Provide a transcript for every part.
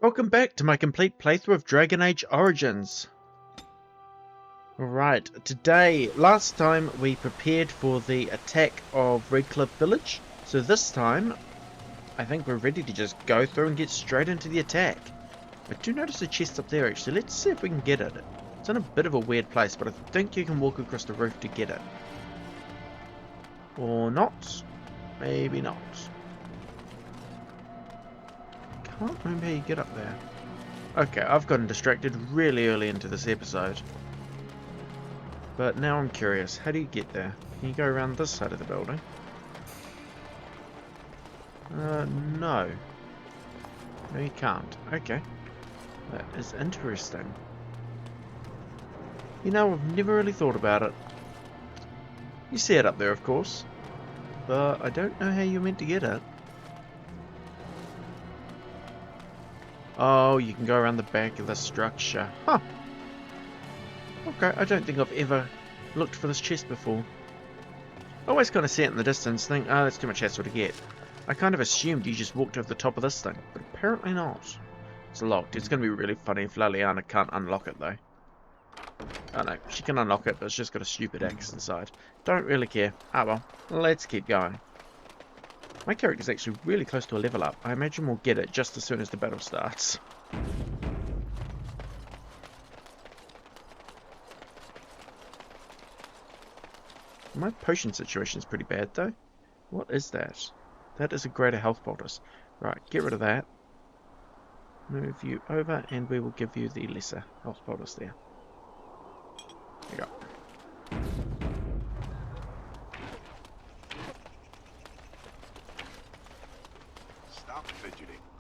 Welcome back to my complete playthrough of Dragon Age Origins. Alright, last time we prepared for the attack of Redcliffe village, so this time I think we're ready to just go through and get straight into the attack. I do notice a chest up there actually, let's see if we can get it. It's in a bit of a weird place, but I think you can walk across the roof to get it. Or not, maybe not. Can't remember how you get up there. Okay, I've gotten distracted really early into this episode. But now I'm curious, how do you get there? Can you go around this side of the building? No. No, you can't. Okay. That is interesting. You know, I've never really thought about it. You see it up there, of course. But I don't know how you're meant to get it. Oh, you can go around the back of the structure. Huh. Okay, I don't think I've ever looked for this chest before. I always kind of see it in the distance and think, oh, that's too much hassle to get. I kind of assumed you just walked over the top of this thing, but apparently not. It's locked. It's going to be really funny if Liliana can't unlock it, though. Oh no, she can unlock it, but it's just got a stupid X inside. Don't really care. Ah well, let's keep going. My character's actually really close to a level up. I imagine we'll get it just as soon as the battle starts. My potion situation's pretty bad though. What is that? That is a greater health poultice. Right, get rid of that. Move you over and we will give you the lesser health poultice there. There you go.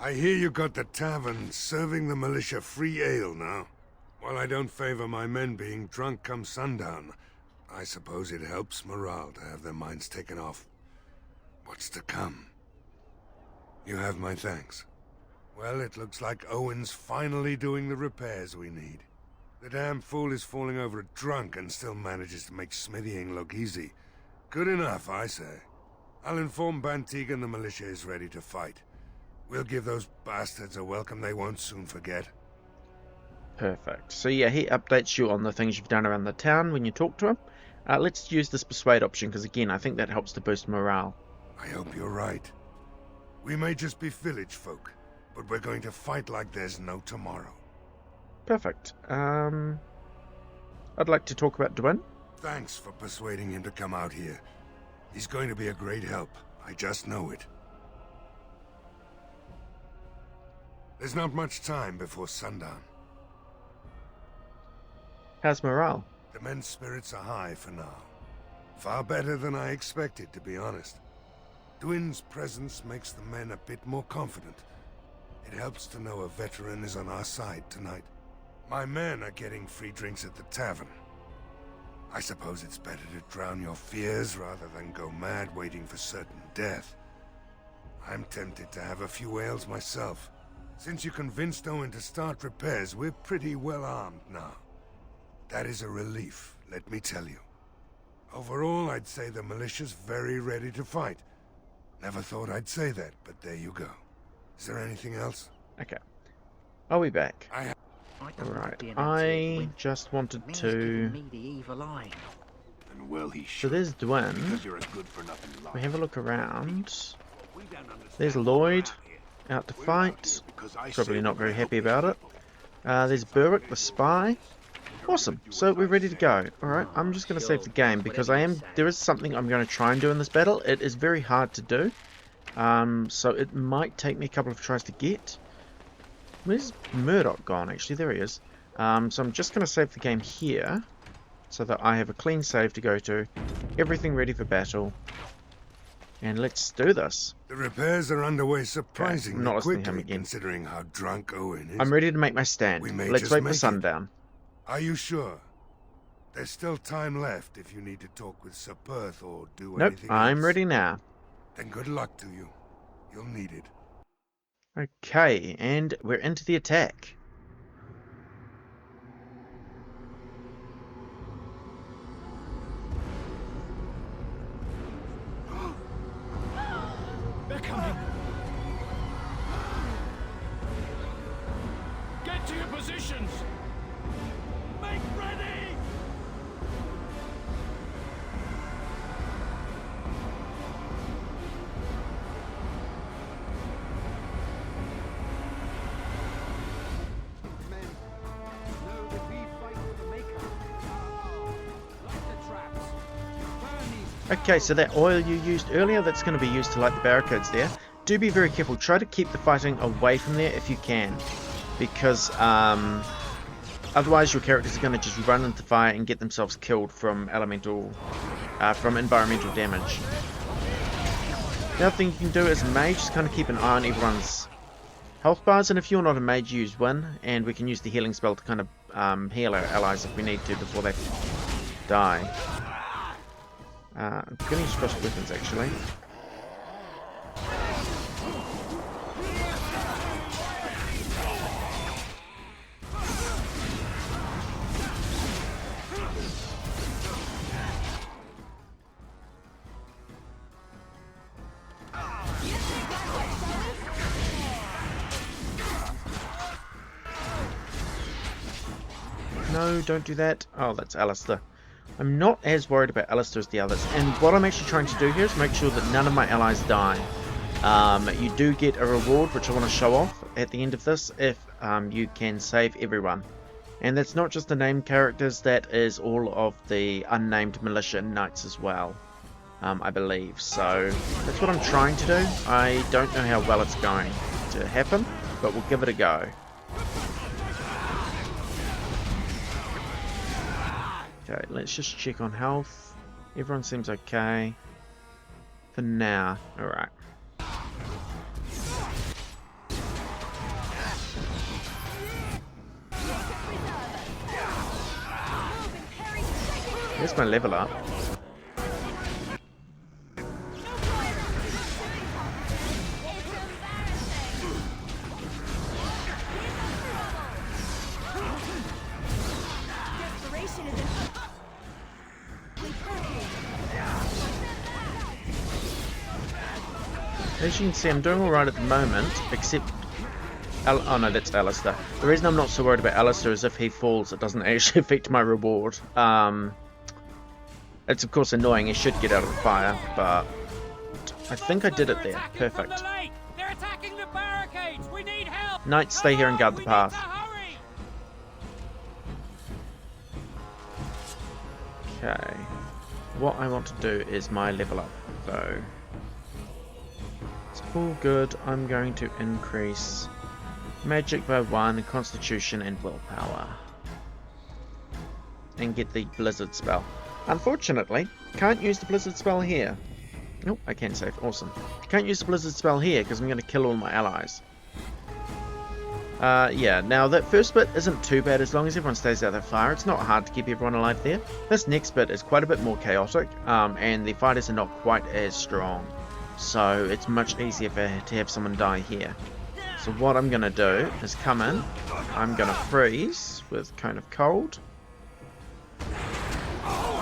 I hear you got the tavern serving the militia free ale now. While I don't favor my men being drunk come sundown, I suppose it helps morale to have their minds taken off what's to come. You have my thanks. Well, it looks like Owen's finally doing the repairs we need. The damn fool is falling over drunk and still manages to make smithying look easy. Good enough, I say. I'll inform Bantig and the militia is ready to fight. We'll give those bastards a welcome they won't soon forget. Perfect. So yeah, he updates you on the things you've done around the town when you talk to him. Let's use this persuade option because again, I think that helps to boost morale. I hope you're right. We may just be village folk, but we're going to fight like there's no tomorrow. Perfect. I'd like to talk about Dwyn. Thanks for persuading him to come out here. He's going to be a great help. I just know it. There's not much time before sundown. How's morale? The men's spirits are high for now. Far better than I expected, to be honest. Dwyn's presence makes the men a bit more confident. It helps to know a veteran is on our side tonight. My men are getting free drinks at the tavern. I suppose it's better to drown your fears rather than go mad waiting for certain death. I'm tempted to have a few ales myself. Since you convinced Owen to start repairs, we're pretty well armed now. That is a relief, let me tell you. Overall, I'd say the militia's very ready to fight. Never thought I'd say that, but there you go. Is there anything else? Okay. I'll be back. Alright, I just wanted to... So there's Dwyn. We have a look around. There's Lloyd. Out to fight. Probably not very happy about it. There's Berwick, the spy. Awesome. So we're ready to go. Alright, I'm just going to save the game because there is something I'm going to try and do in this battle. It is very hard to do. So it might take me a couple of tries to get. Where's Murdoch gone? Actually, there he is. So I'm just going to save the game here so that I have a clean save to go to. Everything ready for battle. And let's do this. The repairs are underway surprisingly not listening to quickly, him again. considering how drunk Owen is. I'm ready to make my stand. Let's wait for sundown. Are you sure? There's still time left if you need to talk with Sir Perth or do Nope, anything I'm else. ready now. Then good luck to you. You'll need it. Okay, and we're into the attack. They're coming! to your positions! Make ready! Men know that we fight for the Maker. Light the traps. Burn these. Okay, so that oil you used earlier, that's going to be used to light the barricades there. Do be very careful. Try to keep the fighting away from there if you can, because otherwise your characters are going to just run into fire and get themselves killed from environmental damage. The other thing you can do as a mage is kind of keep an eye on everyone's health bars, and if you're not a mage, use Win, and we can use the healing spell to kind of heal our allies if we need to before they die. I'm going to use crossed weapons actually. No, don't do that. Oh, that's Alistair. I'm not as worried about Alistair as the others. And what I'm actually trying to do here is make sure that none of my allies die. You do get a reward, which I want to show off at the end of this, if you can save everyone. And that's not just the named characters, that is all of the unnamed militia knights as well, I believe. So that's what I'm trying to do. I don't know how well it's going to happen, but we'll give it a go. Okay, let's just check on health. Everyone seems okay for now. Alright. Here's my level up. As you can see, I'm doing alright at the moment, except... oh no, that's Alistair. The reason I'm not so worried about Alistair is if he falls, it doesn't actually affect my reward. It's of course annoying, he should get out of the fire, but... I think I did it there. Perfect. They're attacking the barricades! We need help! Knights, stay here and guard the path. Okay. What I want to do is my level up, though. It's all good. I'm going to increase magic by 1, constitution and willpower. And get the blizzard spell. Unfortunately, can't use the blizzard spell here. Oh, I can save. Awesome. Can't use the blizzard spell here because I'm going to kill all my allies. Yeah, now that first bit isn't too bad as long as everyone stays out of the fire. It's not hard to keep everyone alive there. This next bit is quite a bit more chaotic, and the fighters are not quite as strong. So it's much easier to have someone die here. So what I'm going to do is come in. I'm going to freeze with Cone of Cold.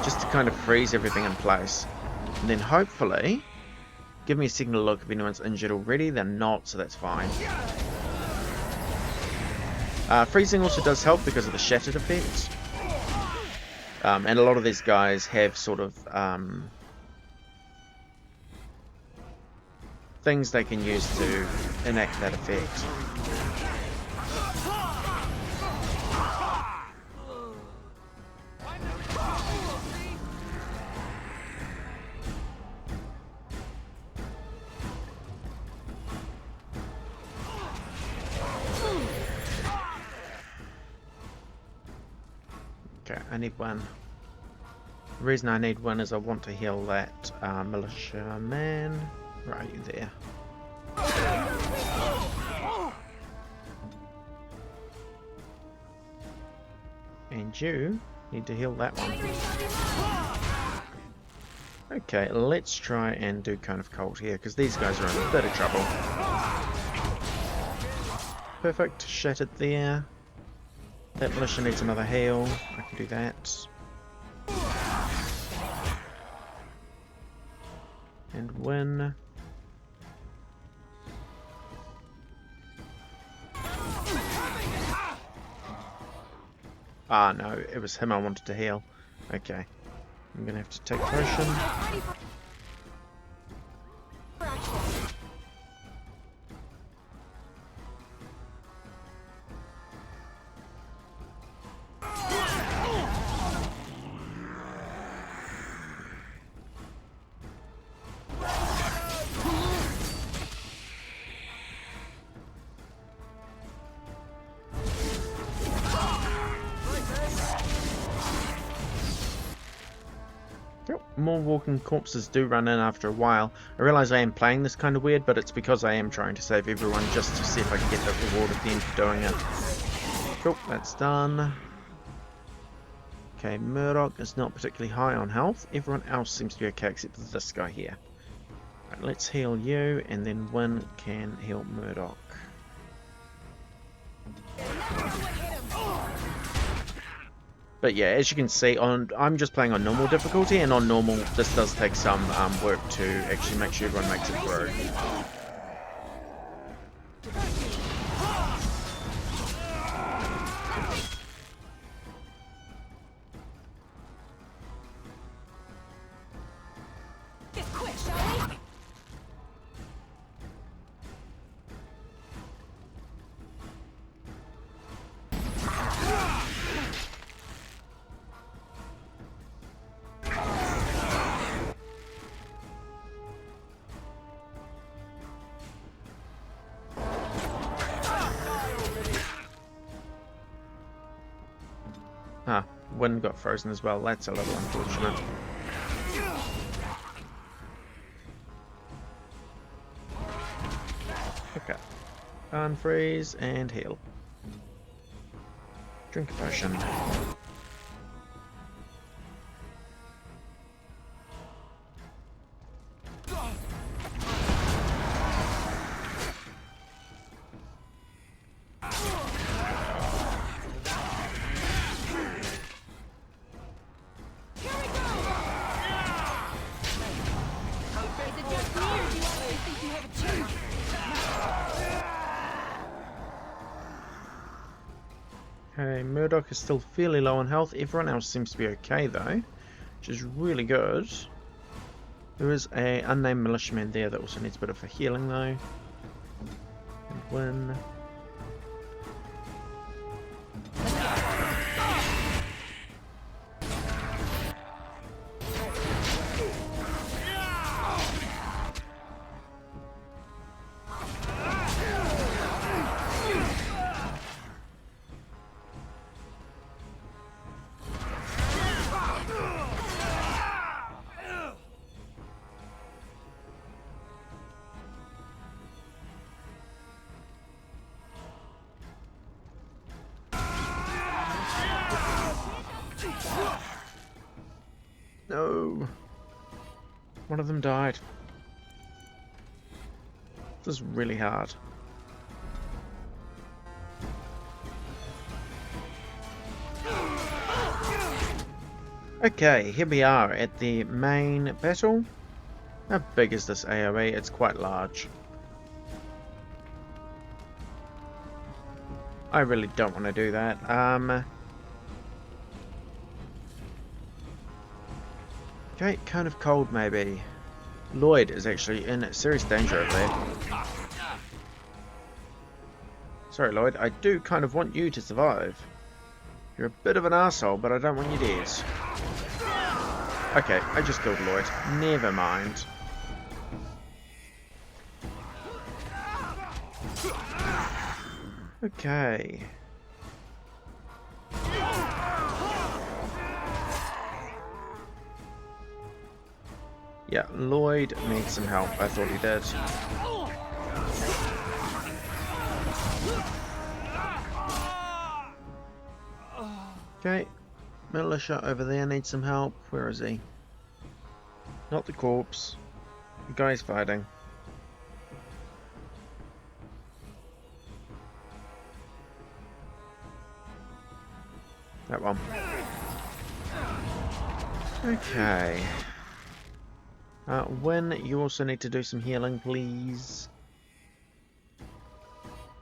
Just to kind of freeze everything in place. And then hopefully, give me a second to look if anyone's injured already. They're not, so that's fine. Freezing also does help because of the shattered effect. And a lot of these guys have sort of things they can use to enact that effect. Okay, I need 1. The reason I need 1 is I want to heal that militia man. Where are you there? And you need to heal that one. Okay, let's try and do Cone of Cold here, because these guys are in a bit of trouble. Perfect, shattered there. That militia needs another heal. I can do that. And win. Ah, no, it was him I wanted to heal. Okay. I'm gonna have to take potion. More walking corpses do run in after a while. I realise I am playing this kind of weird, but it's because I am trying to save everyone just to see if I can get that reward at the end for doing it. Cool, that's done. Okay, Murdoch is not particularly high on health. Everyone else seems to be okay except for this guy here. Right, let's heal you, and then Wynn can heal Murdoch. But yeah, as you can see, I'm just playing on normal difficulty, and on normal, this does take some work to actually make sure everyone makes it through. Ah, Wynn got frozen as well. That's a little unfortunate. Okay. Unfreeze and heal. Drink a potion. Okay, Murdoch is still fairly low on health. Everyone else seems to be okay though, which is really good. There is a unnamed militiaman there that also needs a bit of a healing though. And Wynn. No! One of them died. This is really hard. Okay, here we are at the main battle. How big is this AoE? It's quite large. I really don't want to do that. Okay, kind of cold maybe. Lloyd is actually in serious danger over there. Sorry Lloyd, I do kind of want you to survive. You're a bit of an asshole, but I don't want you dead. Okay, I just killed Lloyd. Never mind. Okay. Yeah, Lloyd needs some help. I thought he did. Okay, militia over there needs some help. Where is he? Not the corpse. The guy's fighting. That one. Okay. When you also need to do some healing, please.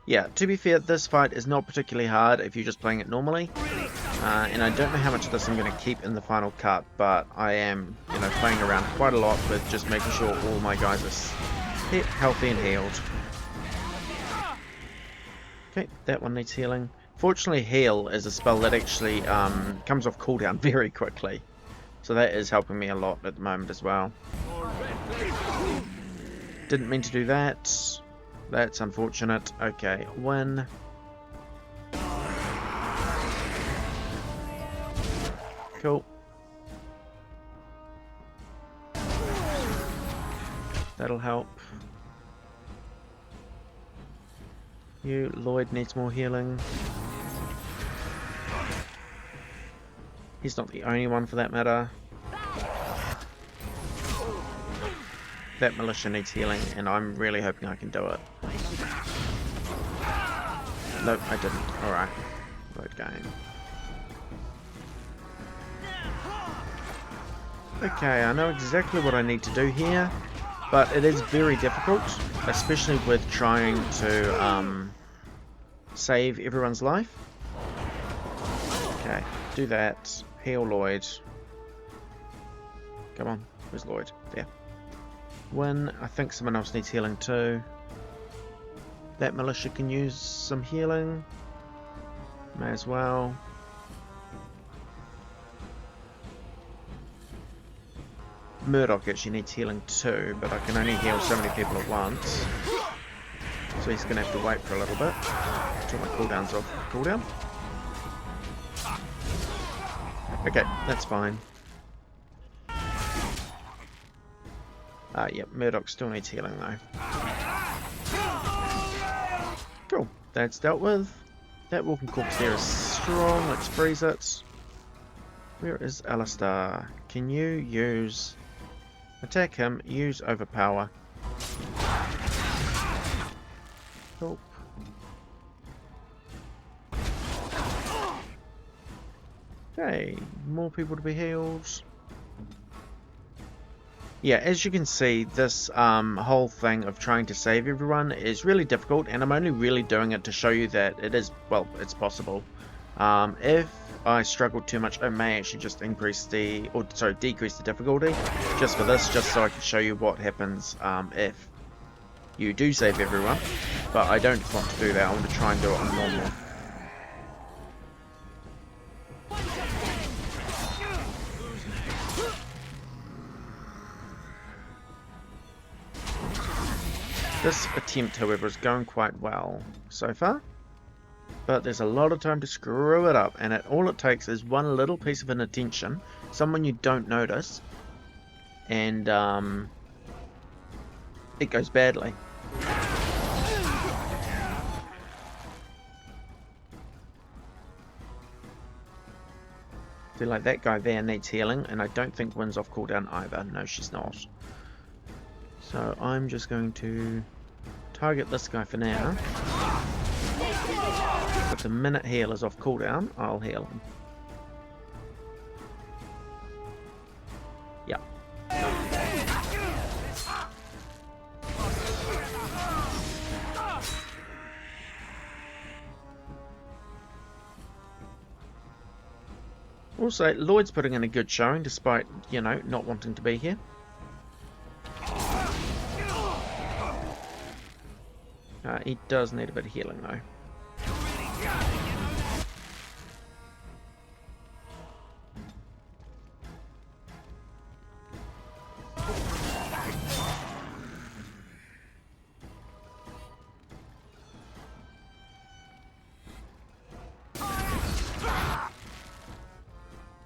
Yeah, to be fair, this fight is not particularly hard if you're just playing it normally. And I don't know how much of this I'm going to keep in the final cut, but I am, you know, playing around quite a lot with just making sure all my guys are healthy and healed. Okay, that one needs healing. Fortunately, heal is a spell that actually comes off cooldown very quickly. So that is helping me a lot at the moment as well. Didn't mean to do that. That's unfortunate. Okay, win. Cool. That'll help. You, Lloyd needs more healing. He's not the only one for that matter. That militia needs healing, and I'm really hoping I can do it. Nope, I didn't. Alright. Load game. Okay, I know exactly what I need to do here, but it is very difficult, especially with trying to save everyone's life. Okay, do that. Heal Lloyd. Come on, where's Lloyd? There. Win. I think someone else needs healing too. That militia can use some healing. May as well. Murdoch actually needs healing too, but I can only heal so many people at once. So he's going to have to wait for a little bit. Until my cooldown's off. Cooldown? Okay, that's fine. Yep, Murdoch still needs healing though. Cool, that's dealt with. That walking corpse there is strong, let's freeze it. Where is Alistair? Can you use... Attack him, use overpower. Cool. Okay, more people to be healed. Yeah, as you can see, this whole thing of trying to save everyone is really difficult, and I'm only really doing it to show you that it is, well, it's possible. If I struggle too much, I may actually just decrease the difficulty, just for this, just so I can show you what happens if you do save everyone. But I don't want to do that, I want to try and do it on normal. This attempt, however, is going quite well so far, but there's a lot of time to screw it up, and all it takes is one little piece of inattention, someone you don't notice, and it goes badly. So like that guy there needs healing, and I don't think Wynn's off cooldown either. No, she's not. So I'm just going to target this guy for now. But the minute heal is off cooldown, I'll heal him. Yep. Also, Lloyd's putting in a good showing despite, you know, not wanting to be here. He does need a bit of healing though.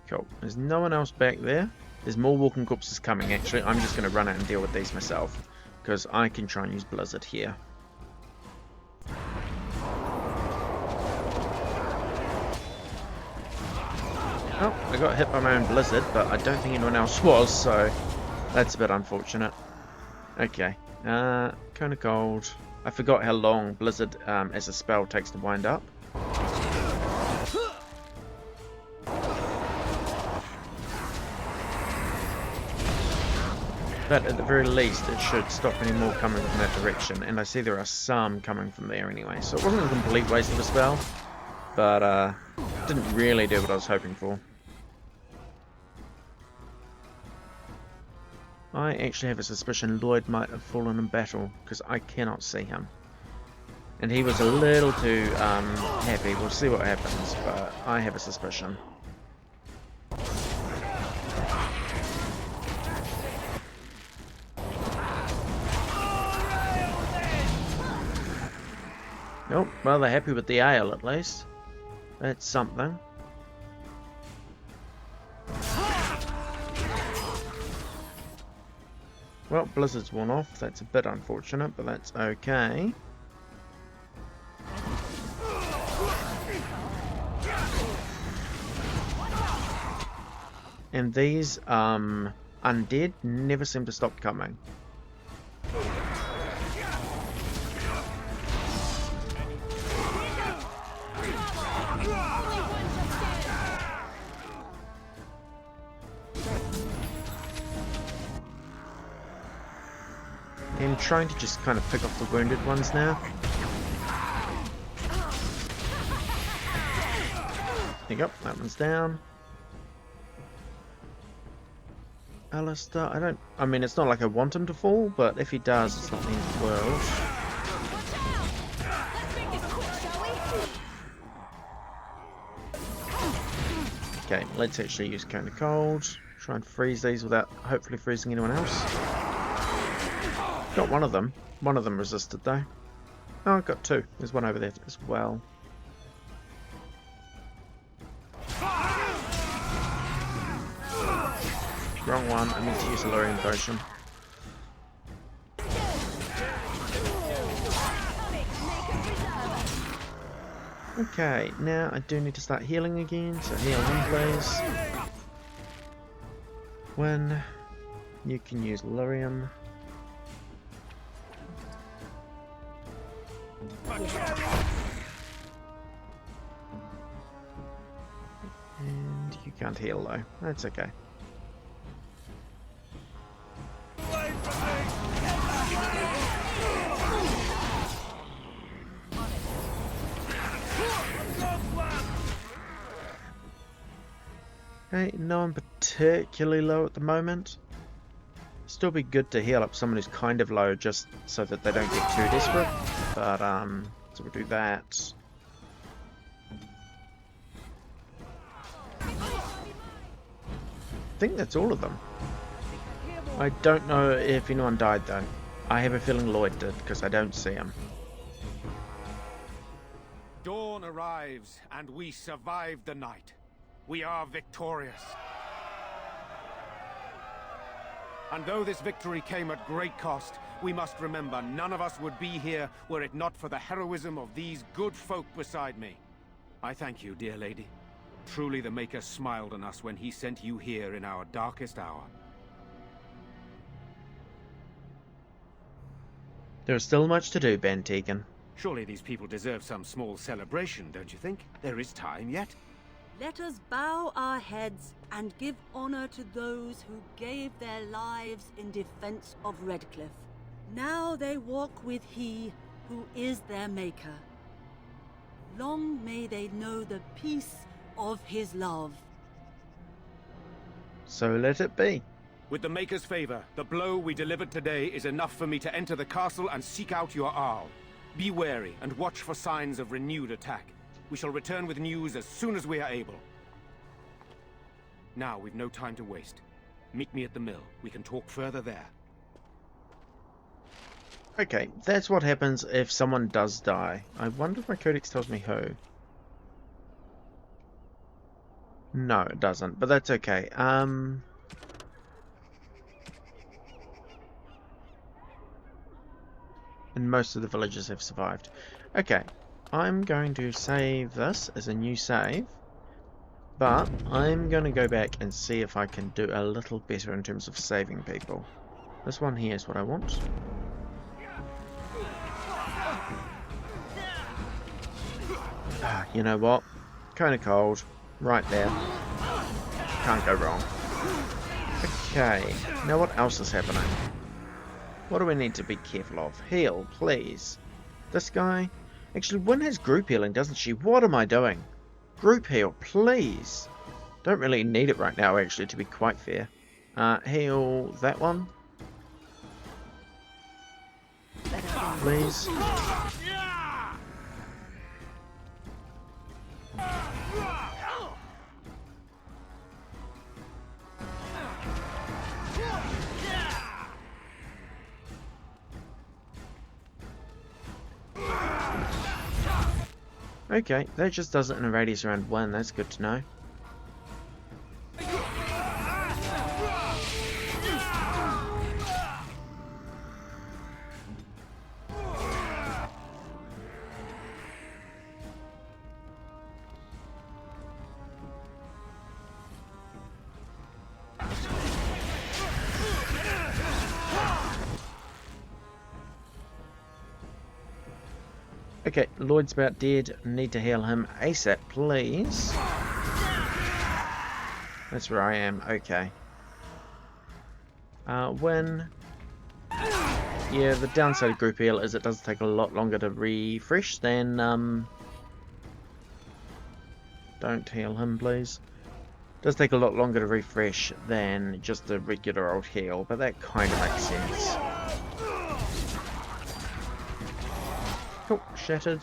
Cool. There's no one else back there. There's more walking corpses coming actually. I'm just going to run out and deal with these myself, because I can try and use Blizzard here. Oh, I got hit by my own Blizzard, but I don't think anyone else was, so that's a bit unfortunate. Okay, Cone of Gold. I forgot how long Blizzard as a spell takes to wind up. But at the very least, it should stop any more coming from that direction, and I see there are some coming from there anyway, so it wasn't a complete waste of a spell, but didn't really do what I was hoping for. I actually have a suspicion Lloyd might have fallen in battle, because I cannot see him. And he was a little too happy. We'll see what happens, but I have a suspicion. Oh, well, they're happy with the ale at least. That's something. Well, Blizzard's worn off. That's a bit unfortunate, but that's okay. And these undead never seem to stop coming. I'm trying to just kind of pick off the wounded ones now. There you go, that one's down. Alistair, I mean, it's not like I want him to fall, but if he does, it's not the end of the world. Okay, let's actually use Cone of Cold. Try and freeze these without hopefully freezing anyone else. Got one of them. One of them resisted though. Oh, I got two. There's one over there as well. Wrong one. I need to use a Lurian Potion. Okay, now I do need to start healing again, so heal him please. When you can use Lurian. And you can't heal though, that's okay. Okay, no one particularly low at the moment. Still be good to heal up someone who's kind of low just so that they don't get too desperate. But, so we'll do that. I think that's all of them. I don't know if anyone died though. I have a feeling Lloyd did because I don't see him. Dawn arrives and we survive the night. We are victorious. And though this victory came at great cost, we must remember none of us would be here were it not for the heroism of these good folk beside me. I thank you, dear lady. Truly the Maker smiled on us when he sent you here in our darkest hour. There's still much to do, Ben Tegan. Surely these people deserve some small celebration, don't you think? There is time yet. Let us bow our heads and give honor to those who gave their lives in defense of Redcliffe. Now they walk with he who is their Maker. Long may they know the peace of his love. So let it be. With the Maker's favor, the blow we delivered today is enough for me to enter the castle and seek out your Arl. Be wary and watch for signs of renewed attack. We shall return with news as soon as we are able. Now, we've no time to waste. Meet me at the mill. We can talk further there. Okay, that's what happens if someone does die. I wonder if my codex tells me who. No, it doesn't, but that's okay. And most of the villagers have survived. Okay, I'm going to save this as a new save, but I'm going to go back and see if I can do a little better in terms of saving people. This one here is what I want. You know what? Kind of cold. Right there. Can't go wrong. Okay, now what else is happening? What do we need to be careful of? Heal, please. This guy? Actually, Wynn has group healing, doesn't she? What am I doing? Group heal, please. Don't really need it right now, actually, to be quite fair. Heal that one. Please. Okay, that just does it in a radius around 1, that's good to know. Okay, Lloyd's about dead. Need to heal him ASAP, please. That's where I am. Okay. Yeah, the downside of group heal is it does take a lot longer to refresh than, Don't heal him, please. It does take a lot longer to refresh than just the regular old heal, but that kind of makes sense. Oh, shattered.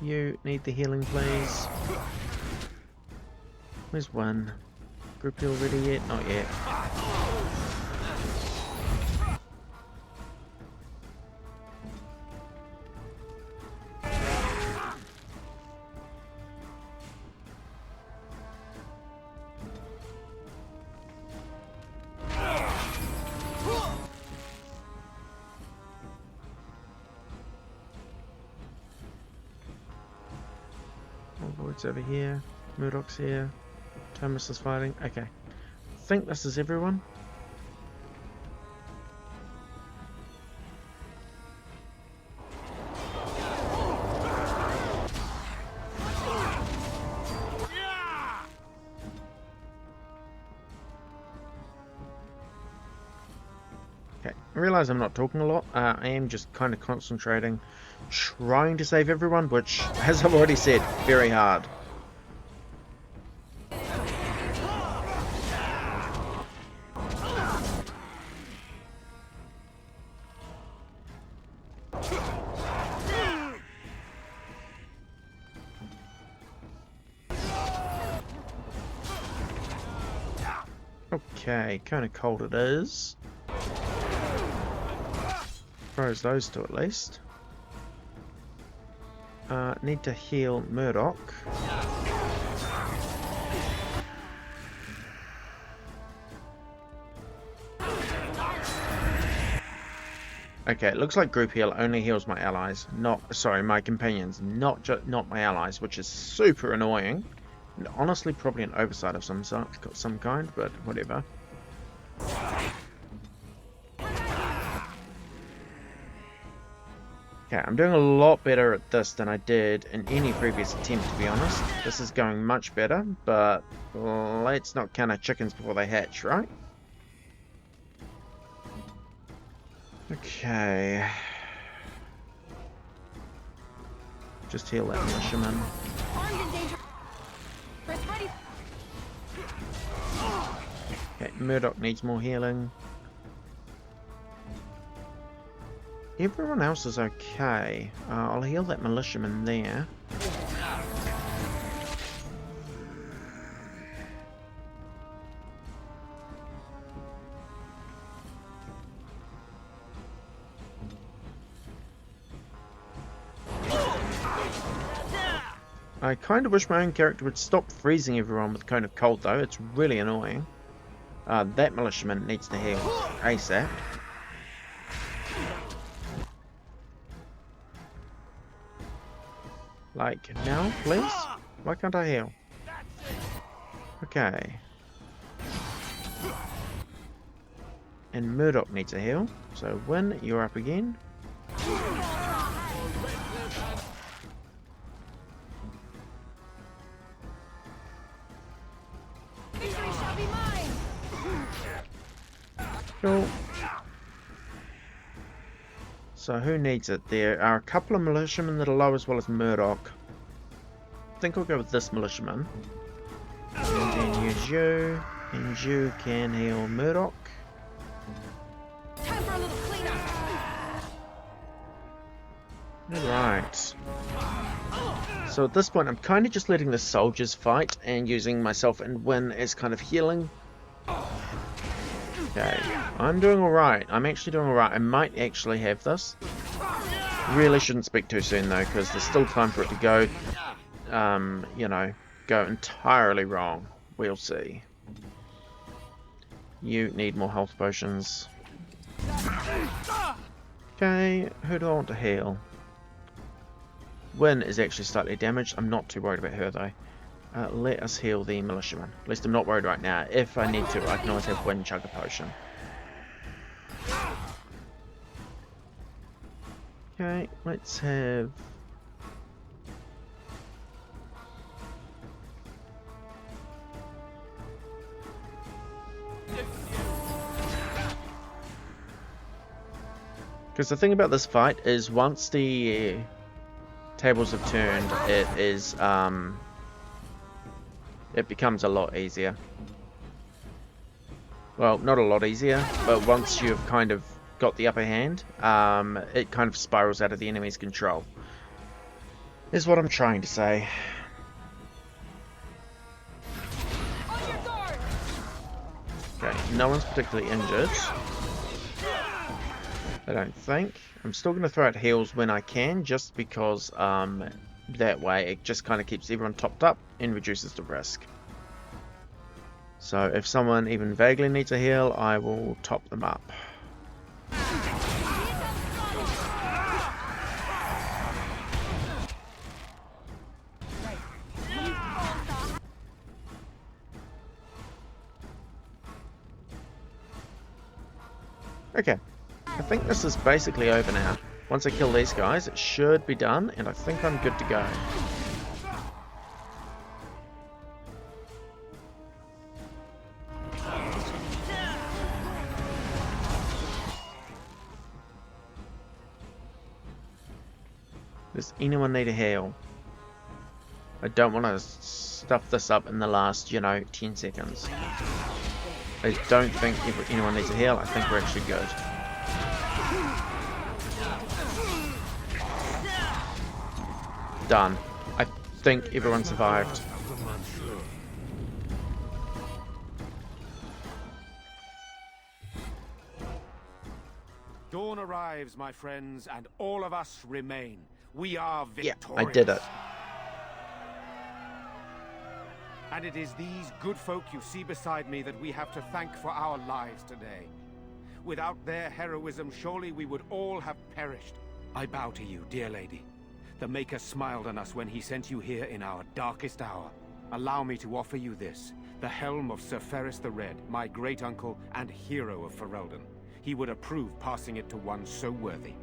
You need the healing, please. Where's one? Group heal ready yet? Not yet. Void's over here. Murdoch's here. Thomas is fighting. Okay. I think this is everyone. Okay. I realise I'm not talking a lot. I am just kind of concentrating, trying to save everyone, which, as I've already said, very hard. Okay, kind of cold it is. Froze those two at least. Need to heal Murdoch. Okay, it looks like group heal only heals my allies, my companions, not my allies, which is super annoying. And honestly, probably an oversight of some kind, but whatever. Okay, I'm doing a lot better at this than I did in any previous attempt, to be honest. This is going much better, but let's not count our chickens before they hatch, right? Okay. Just heal that militiaman. Okay, Murdoch needs more healing. Everyone else is okay. I'll heal that militiaman there. I kind of wish my own character would stop freezing everyone with Cone of Cold though, it's really annoying. That militiaman needs to heal ASAP. Like, now, please? Why can't I heal? Okay. And Murdoch needs a heal, so Win, you're up again. Cool. So who needs it? There are a couple of militiamen that are low as well as Murdoch. think I'll go with this militiaman. And then use you. And you can heal Murdoch. Time for a little cleanup. Alright. So at this point I'm kind of just letting the soldiers fight and using myself and Win as kind of healing. Okay, I'm doing alright. I'm actually doing alright. I might actually have this. Really shouldn't speak too soon though, because there's still time for it to go, you know, go entirely wrong. We'll see. You need more health potions. Okay, who do I want to heal? Win is actually slightly damaged. I'm not too worried about her though. Let us heal the militiaman. At least I'm not worried right now. If I need to, I can always have Win chug a potion. Okay, let's have... Because the thing about this fight is once the tables have turned, it becomes a lot easier. Well, not a lot easier, but once you've kind of got the upper hand, it kind of spirals out of the enemy's control. Is what I'm trying to say. Okay, no one's particularly injured. I don't think. I'm still going to throw out heals when I can, just because that way it just kind of keeps everyone topped up and reduces the risk. So if someone even vaguely needs a heal, I will top them up. Okay. I think this is basically over now. Once I kill these guys, it should be done, and I think I'm good to go. Does anyone need a heal? I don't want to stuff this up in the last, 10 seconds. I don't think anyone needs a heal. I think we're actually good. Done. I think everyone survived. Dawn arrives, my friends, and all of us remain. We are victorious. Yeah, I did it. And it is these good folk you see beside me that we have to thank for our lives today. Without their heroism, surely we would all have perished. I bow to you, dear lady. The Maker smiled on us when he sent you here in our darkest hour. Allow me to offer you this, the helm of Sir Ferris the Red, my great-uncle and hero of Ferelden. He would approve passing it to one so worthy.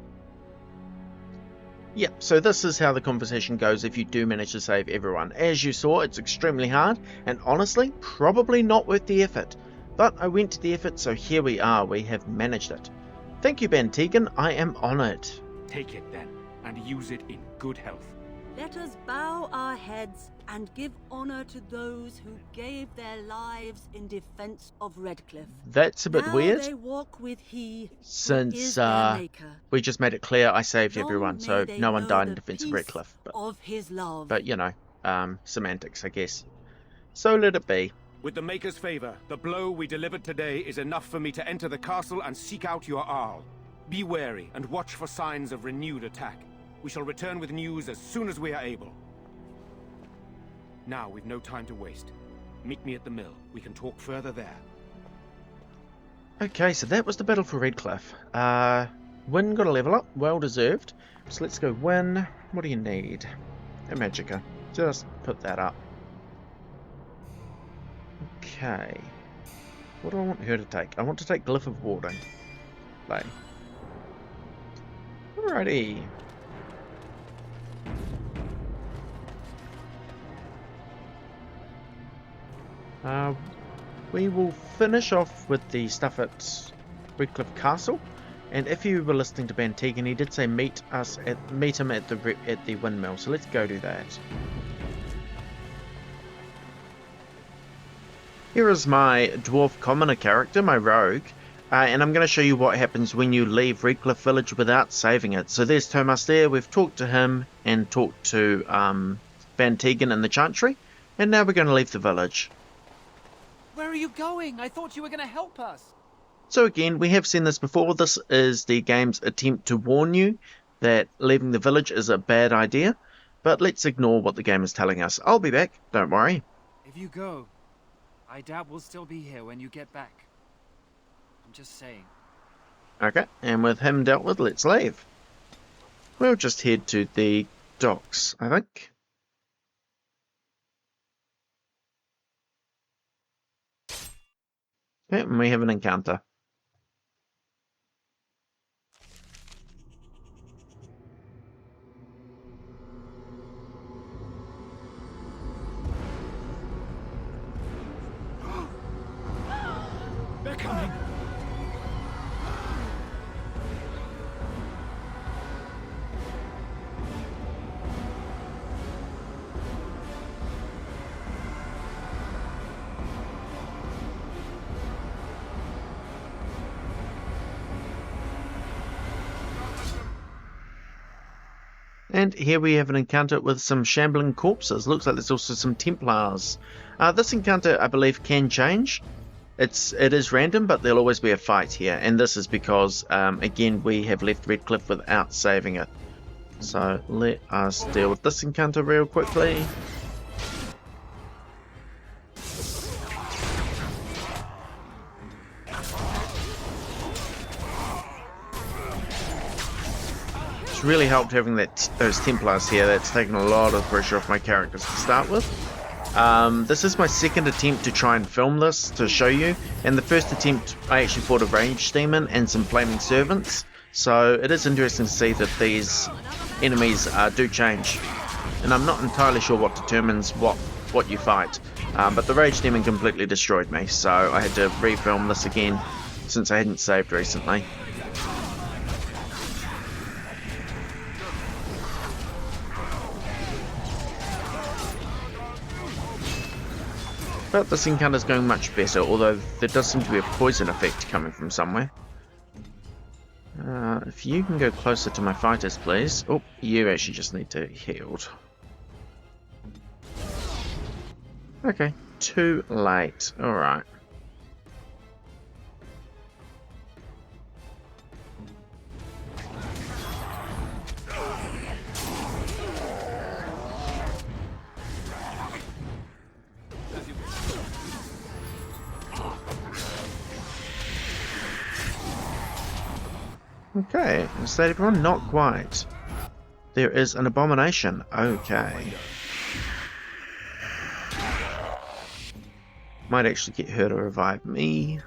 Yep, so this is how the conversation goes if you do manage to save everyone. As you saw, it's extremely hard, and honestly, probably not worth the effort. But I went to the effort, so here we are, we have managed it. Thank you, Bantegan, I am honoured. Take it then, and use it in good health. Let us bow our heads and give honor to those who gave their lives in defense of Redcliffe. That's a bit now weird, they walk with he since is their maker. we just made it clear I saved Long everyone, may so they no one know died in the defense of peace Redcliffe. of his love. But semantics, I guess. So let it be. With the Maker's favor, the blow we delivered today is enough for me to enter the castle and seek out your Arl. Be wary and watch for signs of renewed attack. We shall return with news as soon as we are able. Now, we've no time to waste. Meet me at the mill. We can talk further there. Okay, so that was the battle for Redcliffe. Win got a level up, well deserved. So let's go Win. What do you need? A Magicka. Just put that up. Okay. What do I want her to take? I want to take Glyph of Warding. Play. Alrighty. We will finish off with the stuff at Redcliffe Castle, and if you were listening to Bantegan, he did say meet him at the windmill. So let's go do that. Here is my dwarf commoner character, my rogue, and I'm going to show you what happens when you leave Redcliffe village without saving it. So there's Thomas there, we've talked to him and talked to Van Tegan in the Chantry, and now we're going to leave the village. Where are you going? I thought you were going to help us. So again, we have seen this before. This is the game's attempt to warn you that leaving the village is a bad idea, but let's ignore what the game is telling us. I'll be back, don't worry. If you go, I doubt we'll still be here when you get back. I'm just saying. Okay, and with him dealt with, let's leave. We'll just head to the docks, I think. Okay, and we have an encounter. They're coming. And here we have an encounter with some shambling corpses. Looks like there's also some Templars. This encounter, I believe, can change. It is random, but there'll always be a fight here. And this is because, again, we have left Redcliffe without saving it. So let us deal with this encounter real quickly. Really helped having those Templars here. That's taken a lot of pressure off my characters to start with. This is my second attempt to try and film this to show you, and the first attempt I actually fought a ranged demon and some flaming servants, so it is interesting to see that these enemies do change, and I'm not entirely sure what determines what you fight, but the ranged demon completely destroyed me, so I had to refilm this again since I hadn't saved recently. But this encounter is going much better, although there does seem to be a poison effect coming from somewhere. If you can go closer to my fighters, please. Oh, you actually just need to heal. Okay, too late. Alright. Okay, is that everyone? Not quite. There is an abomination. Okay. Might actually get her to revive me.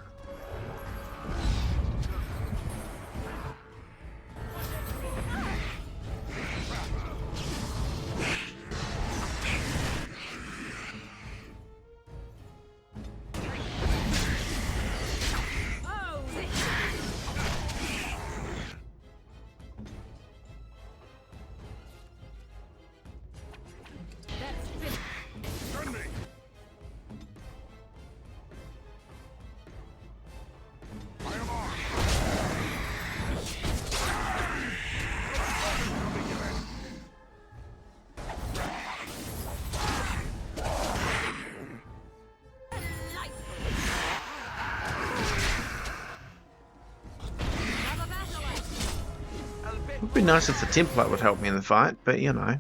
It would be nice if the Templar would help me in the fight, but you know.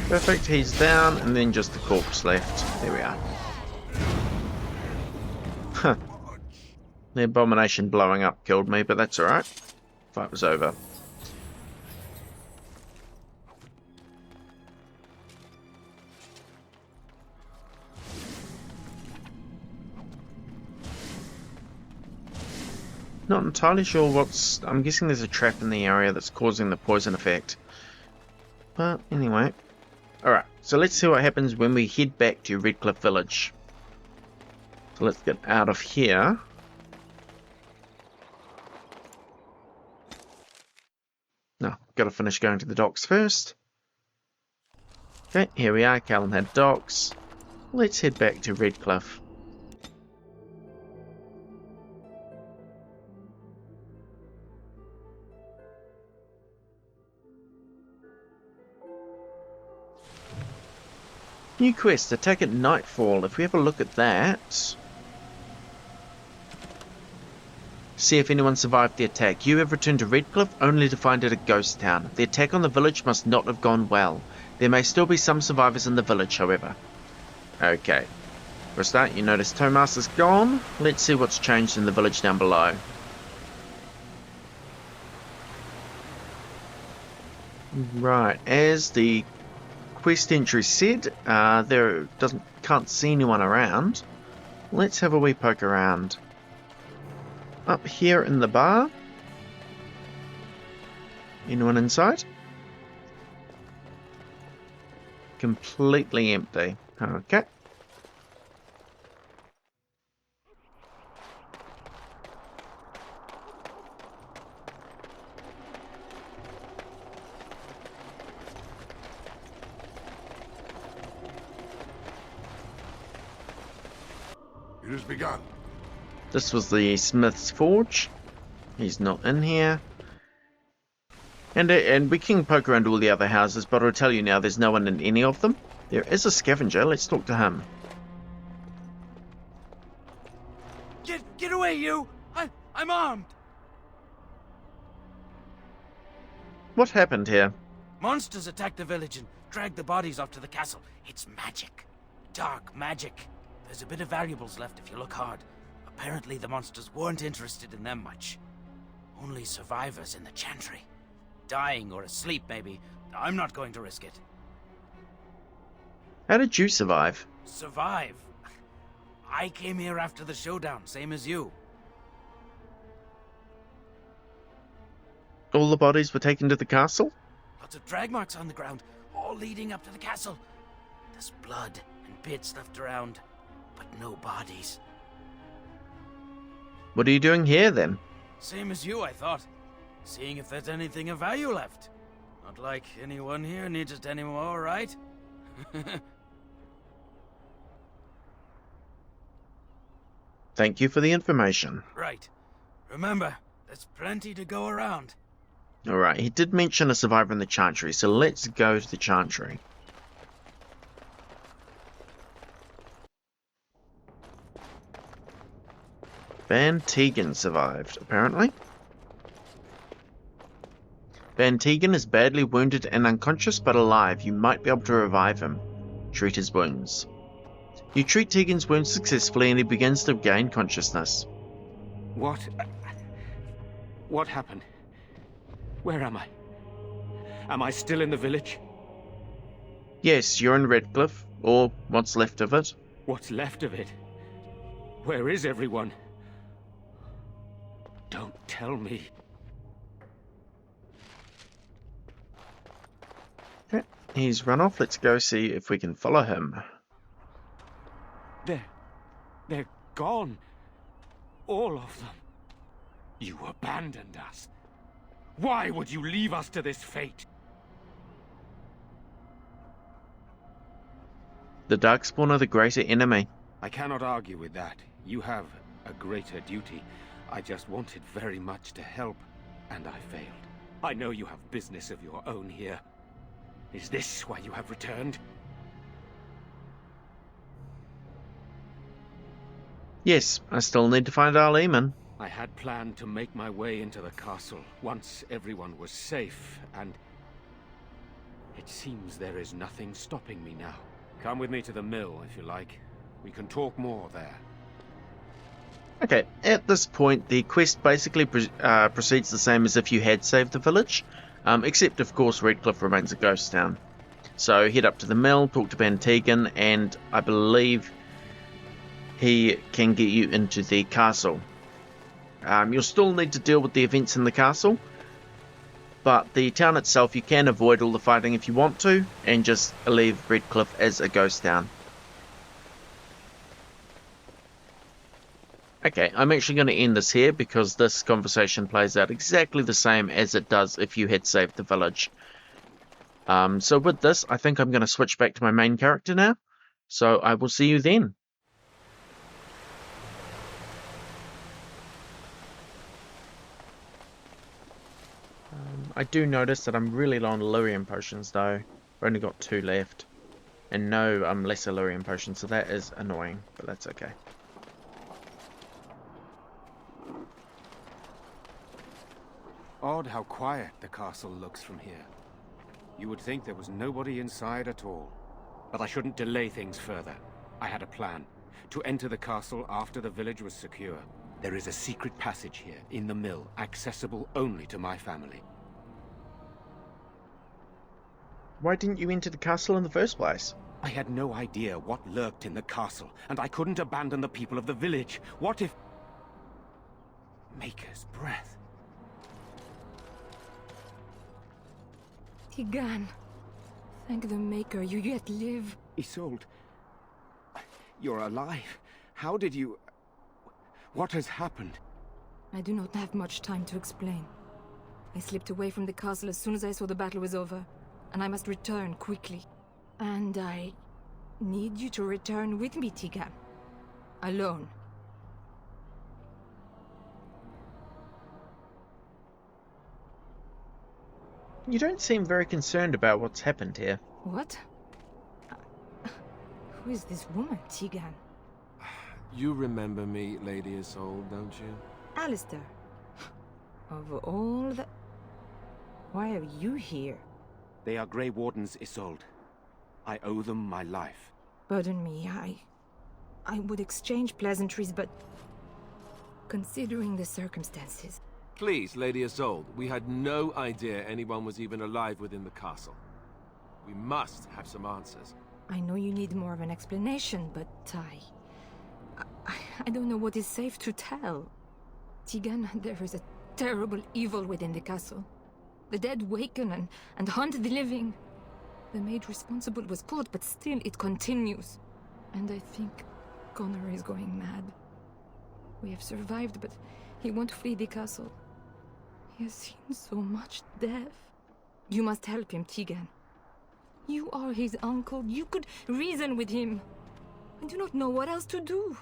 Perfect, he's down, and then just the corpse left. There we are. Huh. The abomination blowing up killed me, but that's alright. Fight was over. Not entirely sure what's... I'm guessing there's a trap in the area that's causing the poison effect. But anyway. Alright, so let's see what happens when we head back to Redcliffe village. So let's get out of here. got to finish going to the docks first. Okay, here we are, Calenhead Docks. Let's head back to Redcliffe. New quest, attack at nightfall. If we have a look at that... See if anyone survived the attack. You have returned to Redcliffe only to find it a ghost town. The attack on the village must not have gone well. There may still be some survivors in the village, however. Okay. For a start, you notice Tomas is gone. Let's see what's changed in the village down below. Right, as the quest entry said, can't see anyone around. Let's have a wee poke around. Up here in the bar. Anyone inside? Completely empty. Okay. It has begun. This was the Smith's Forge. He's not in here. And we can poke around all the other houses, but I'll tell you now, there's no one in any of them. There is a scavenger. Let's talk to him. Get away, you! I'm armed! What happened here? Monsters attacked the village and dragged the bodies off to the castle. It's magic. Dark magic. There's a bit of valuables left if you look hard. Apparently the monsters weren't interested in them much. Only survivors in the chantry. Dying or asleep, maybe. I'm not going to risk it. How did you survive? Survive? I came here after the showdown, same as you. All the bodies were taken to the castle? Lots of drag marks on the ground, all leading up to the castle. There's blood and bits left around, but no bodies. What are you doing here, then? Same as you, I thought. Seeing if there's anything of value left. Not like anyone here needs it anymore, right? Thank you for the information. Right. Remember, there's plenty to go around. Alright, he did mention a survivor in the Chantry, so let's go to the Chantry. Van Tegan survived, apparently. Van Tegan is badly wounded and unconscious but alive. You might be able to revive him. Treat his wounds. You treat Tegan's wounds successfully and he begins to gain consciousness. What happened? Where am I? Am I still in the village? Yes, you're in Redcliffe, or what's left of it. What's left of it? Where is everyone? Don't tell me. Okay, he's run off. Let's go see if we can follow him. They're gone. All of them. You abandoned us. Why would you leave us to this fate? The Darkspawn are the greater enemy. I cannot argue with that. You have a greater duty. I just wanted very much to help, and I failed. I know you have business of your own here. Is this why you have returned? Yes, I still need to find our Lehman. I had planned to make my way into the castle once everyone was safe, and it seems there is nothing stopping me now. Come with me to the mill, if you like. We can talk more there. Okay, at this point, the quest basically proceeds the same as if you had saved the village, except, of course, Redcliffe remains a ghost town. So head up to the mill, talk to Van Tegan, and I believe he can get you into the castle. You'll still need to deal with the events in the castle, but the town itself, you can avoid all the fighting if you want to, and just leave Redcliffe as a ghost town. Okay, I'm actually going to end this here because this conversation plays out exactly the same as it does if you had saved the village. So with this, I think I'm going to switch back to my main character now. So I will see you then. I do notice that I'm really low on Lyrium potions though. I've only got 2 left. And no lesser Lyrium potions, so that is annoying, but that's okay. Odd how quiet the castle looks from here. You would think there was nobody inside at all. But I shouldn't delay things further. I had a plan. To enter the castle after the village was secure. There is a secret passage here, in the mill, accessible only to my family. Why didn't you enter the castle in the first place? I had no idea what lurked in the castle, and I couldn't abandon the people of the village. What if... Maker's breath. Tigan, thank the Maker, you yet live. Isolde, you're alive. How did you... What has happened? I do not have much time to explain. I slipped away from the castle as soon as I saw the battle was over, and I must return quickly. And I need you to return with me, Tigan. Alone. You don't seem very concerned about what's happened here. What? Who is this woman, Tigan? You remember me, Lady Isolde, don't you? Alistair. Of all the... Why are you here? They are Grey Wardens, Isolde. I owe them my life. Pardon me, I would exchange pleasantries, but... Considering the circumstances... Please, Lady Isolde, we had no idea anyone was even alive within the castle. We must have some answers. I know you need more of an explanation, but I don't know what is safe to tell. Tigan, there is a terrible evil within the castle. The dead waken and haunt the living. The maid responsible was caught, but still it continues. And I think Connor is going mad. We have survived, but he won't flee the castle. He has seen so much death. You must help him, Tigan. You are his uncle. You could reason with him. I do not know what else to do.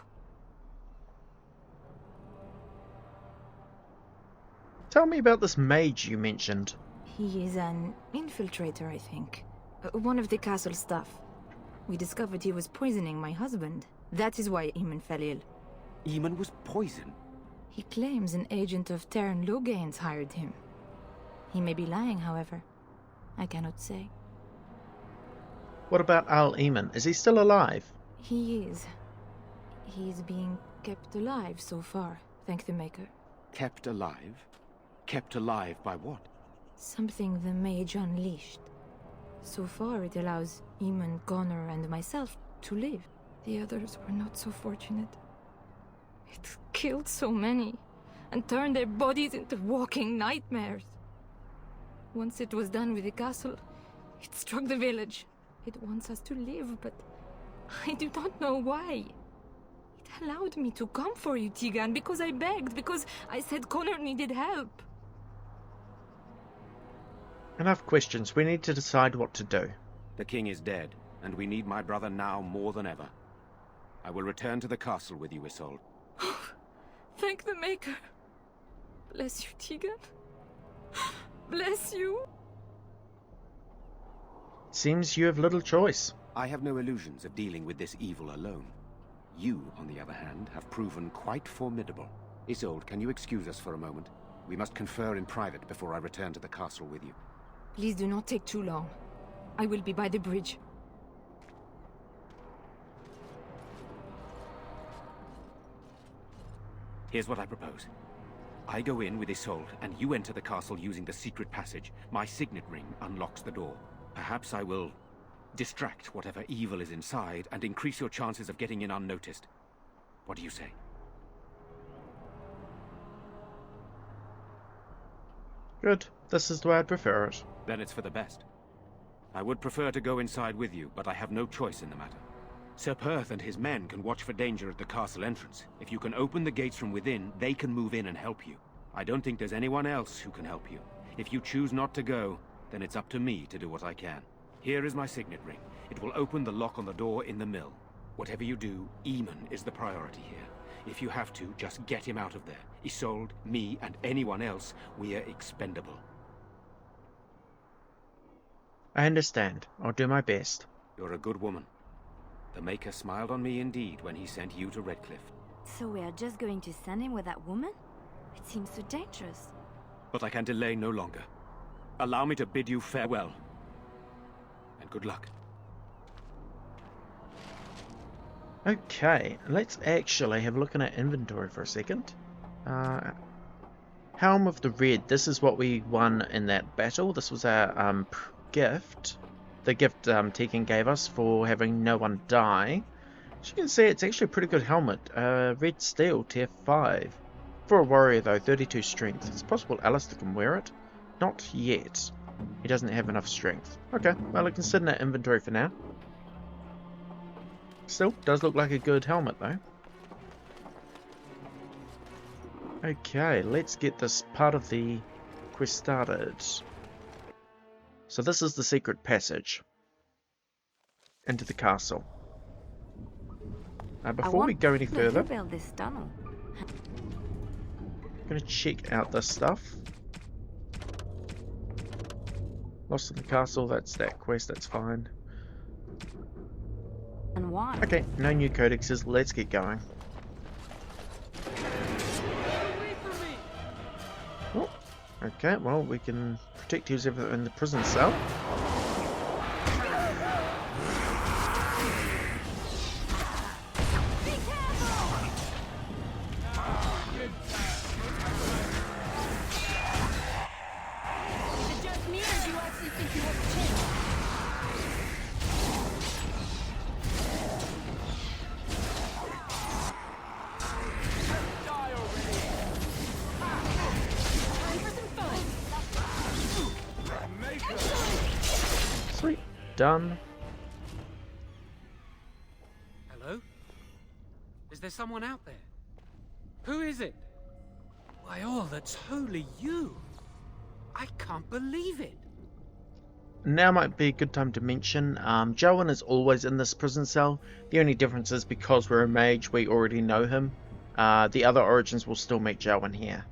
Tell me about this mage you mentioned. He is an infiltrator, I think. One of the castle staff. We discovered he was poisoning my husband. That is why Eamon fell ill. Eamon was poisoned? He claims an agent of Terran Logains hired him. He may be lying, however. I cannot say. What about Al Eamon? Is he still alive? He is. He is being kept alive so far, thank the Maker. Kept alive? Kept alive by what? Something the mage unleashed. So far it allows Eamon, Connor, and myself to live. The others were not so fortunate. It killed so many, and turned their bodies into walking nightmares. Once it was done with the castle, it struck the village. It wants us to live, but I do not know why. It allowed me to come for you, Tigan, because I begged, because I said Connor needed help. Enough questions. We need to decide what to do. The king is dead, and we need my brother now more than ever. I will return to the castle with you, Isolde. Thank the Maker. Bless you, Tigan. Bless you. Seems you have little choice. I have no illusions of dealing with this evil alone. You, on the other hand, have proven quite formidable. Isolde, can you excuse us for a moment? We must confer in private before I return to the castle with you. Please do not take too long. I will be by the bridge. Here's what I propose. I go in with Isolde, and you enter the castle using the secret passage. My signet ring unlocks the door. Perhaps I will distract whatever evil is inside and increase your chances of getting in unnoticed. What do you say? Good. This is the way I'd prefer it. Then it's for the best. I would prefer to go inside with you, but I have no choice in the matter. Sir Perth and his men can watch for danger at the castle entrance. If you can open the gates from within, they can move in and help you. I don't think there's anyone else who can help you. If you choose not to go, then it's up to me to do what I can. Here is my signet ring. It will open the lock on the door in the mill. Whatever you do, Eamon is the priority here. If you have to, just get him out of there. Isolde, me, and anyone else, we are expendable. I understand. I'll do my best. You're a good woman. The Maker smiled on me indeed when he sent you to Redcliffe. So we are just going to send him with that woman? It seems so dangerous. But I can delay no longer. Allow me to bid you farewell. And good luck. Okay, let's actually have a look in our inventory for a second. Helm of the Red. This is what we won in that battle. This was our gift. The gift Tegan gave us for having no one die. As you can see, it's actually a pretty good helmet. Red steel, tier 5. For a warrior though, 32 strength. It's possible Alistair can wear it. Not yet. He doesn't have enough strength. Okay, well it can sit in our inventory for now. Still, does look like a good helmet though. Okay, let's get this part of the quest started. So this is the secret passage into the castle. Before we go any further, build this tunnel. I'm going to check out this stuff. Lost in the castle, that's that quest, that's fine. And why? Okay, no new codexes, let's get going. Oh, okay, well we can protect whoever in the prison cell. Sweet, done. Hello? Is there someone out there? Who is it? Why, all that's wholly you. I can't believe it. Now might be a good time to mention, Jowan is always in this prison cell. The only difference is because we're a mage, we already know him. The other origins will still meet Jowan here.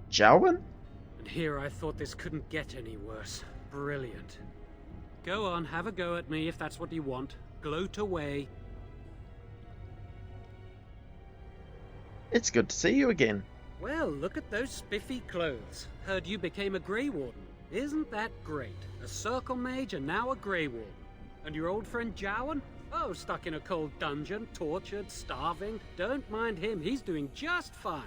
Jowan? And here I thought this couldn't get any worse. Brilliant. Go on, have a go at me if that's what you want. Gloat away. It's good to see you again. Well, look at those spiffy clothes. Heard you became a Grey Warden. Isn't that great? A circle mage and now a Grey Warden. And your old friend Jowan? Oh, stuck in a cold dungeon, tortured, starving. Don't mind him, he's doing just fine.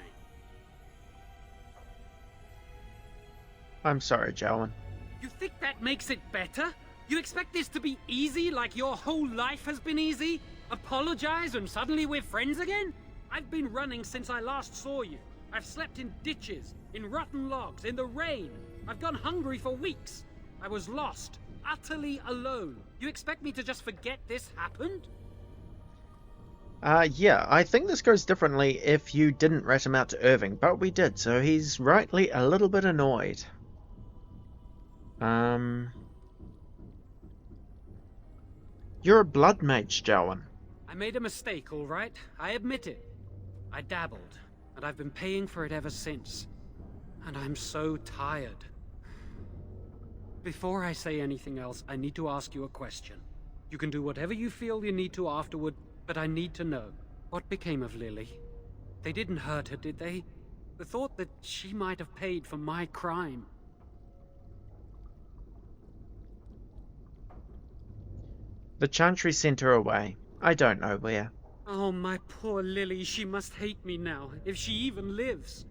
I'm sorry, Jowan. You think that makes it better? You expect this to be easy like your whole life has been easy? Apologize and suddenly we're friends again? I've been running since I last saw you. I've slept in ditches, in rotten logs, in the rain. I've gone hungry for weeks. I was lost, utterly alone. You expect me to just forget this happened? Yeah, I think this goes differently if you didn't rat him out to Irving, but we did, so he's rightly a little bit annoyed. You're a blood mage, Jowan. I made a mistake, all right? I admit it. I dabbled, and I've been paying for it ever since. And I'm so tired. Before I say anything else, I need to ask you a question. You can do whatever you feel you need to afterward, but I need to know. What became of Lily? They didn't hurt her, did they? The thought that she might have paid for my crime. The Chantry sent her away. I don't know where. Oh, my poor Lily, she must hate me now, if she even lives.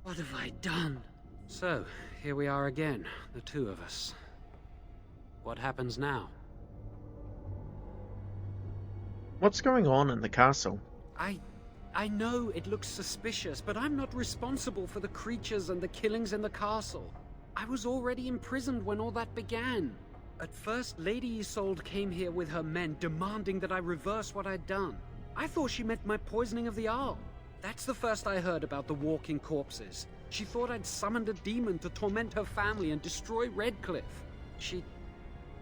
What have I done? So, here we are again, the two of us. What happens now? What's going on in the castle? I know it looks suspicious, but I'm not responsible for the creatures and the killings in the castle. I was already imprisoned when all that began. At first, Lady Isolde came here with her men, demanding that I reverse what I'd done. I thought she meant my poisoning of the Arl. That's the first I heard about the walking corpses. She thought I'd summoned a demon to torment her family and destroy Redcliffe. She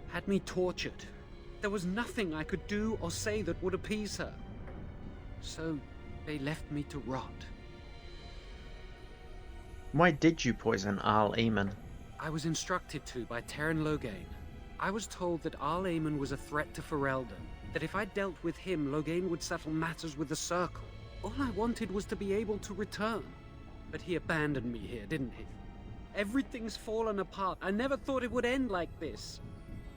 had me tortured. There was nothing I could do or say that would appease her. So they left me to rot. Why did you poison Arl Eamon? I was instructed to by Terran Loghain. I was told that Arl Eamon was a threat to Ferelden, that if I dealt with him, Loghain would settle matters with the Circle. All I wanted was to be able to return. But he abandoned me here, didn't he? Everything's fallen apart. I never thought it would end like this.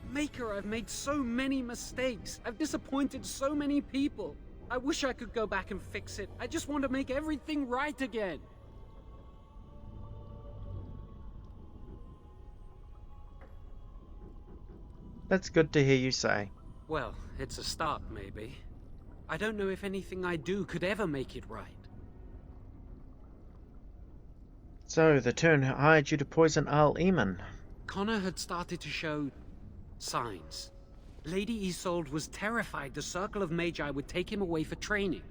Maker, I've made so many mistakes. I've disappointed so many people. I wish I could go back and fix it. I just want to make everything right again. That's good to hear you say. Well, it's a start, maybe. I don't know if anything I do could ever make it right. So, the Turn hired you to poison Arl Eamon. Connor had started to show signs. Lady Isolde was terrified the Circle of Magi would take him away for training.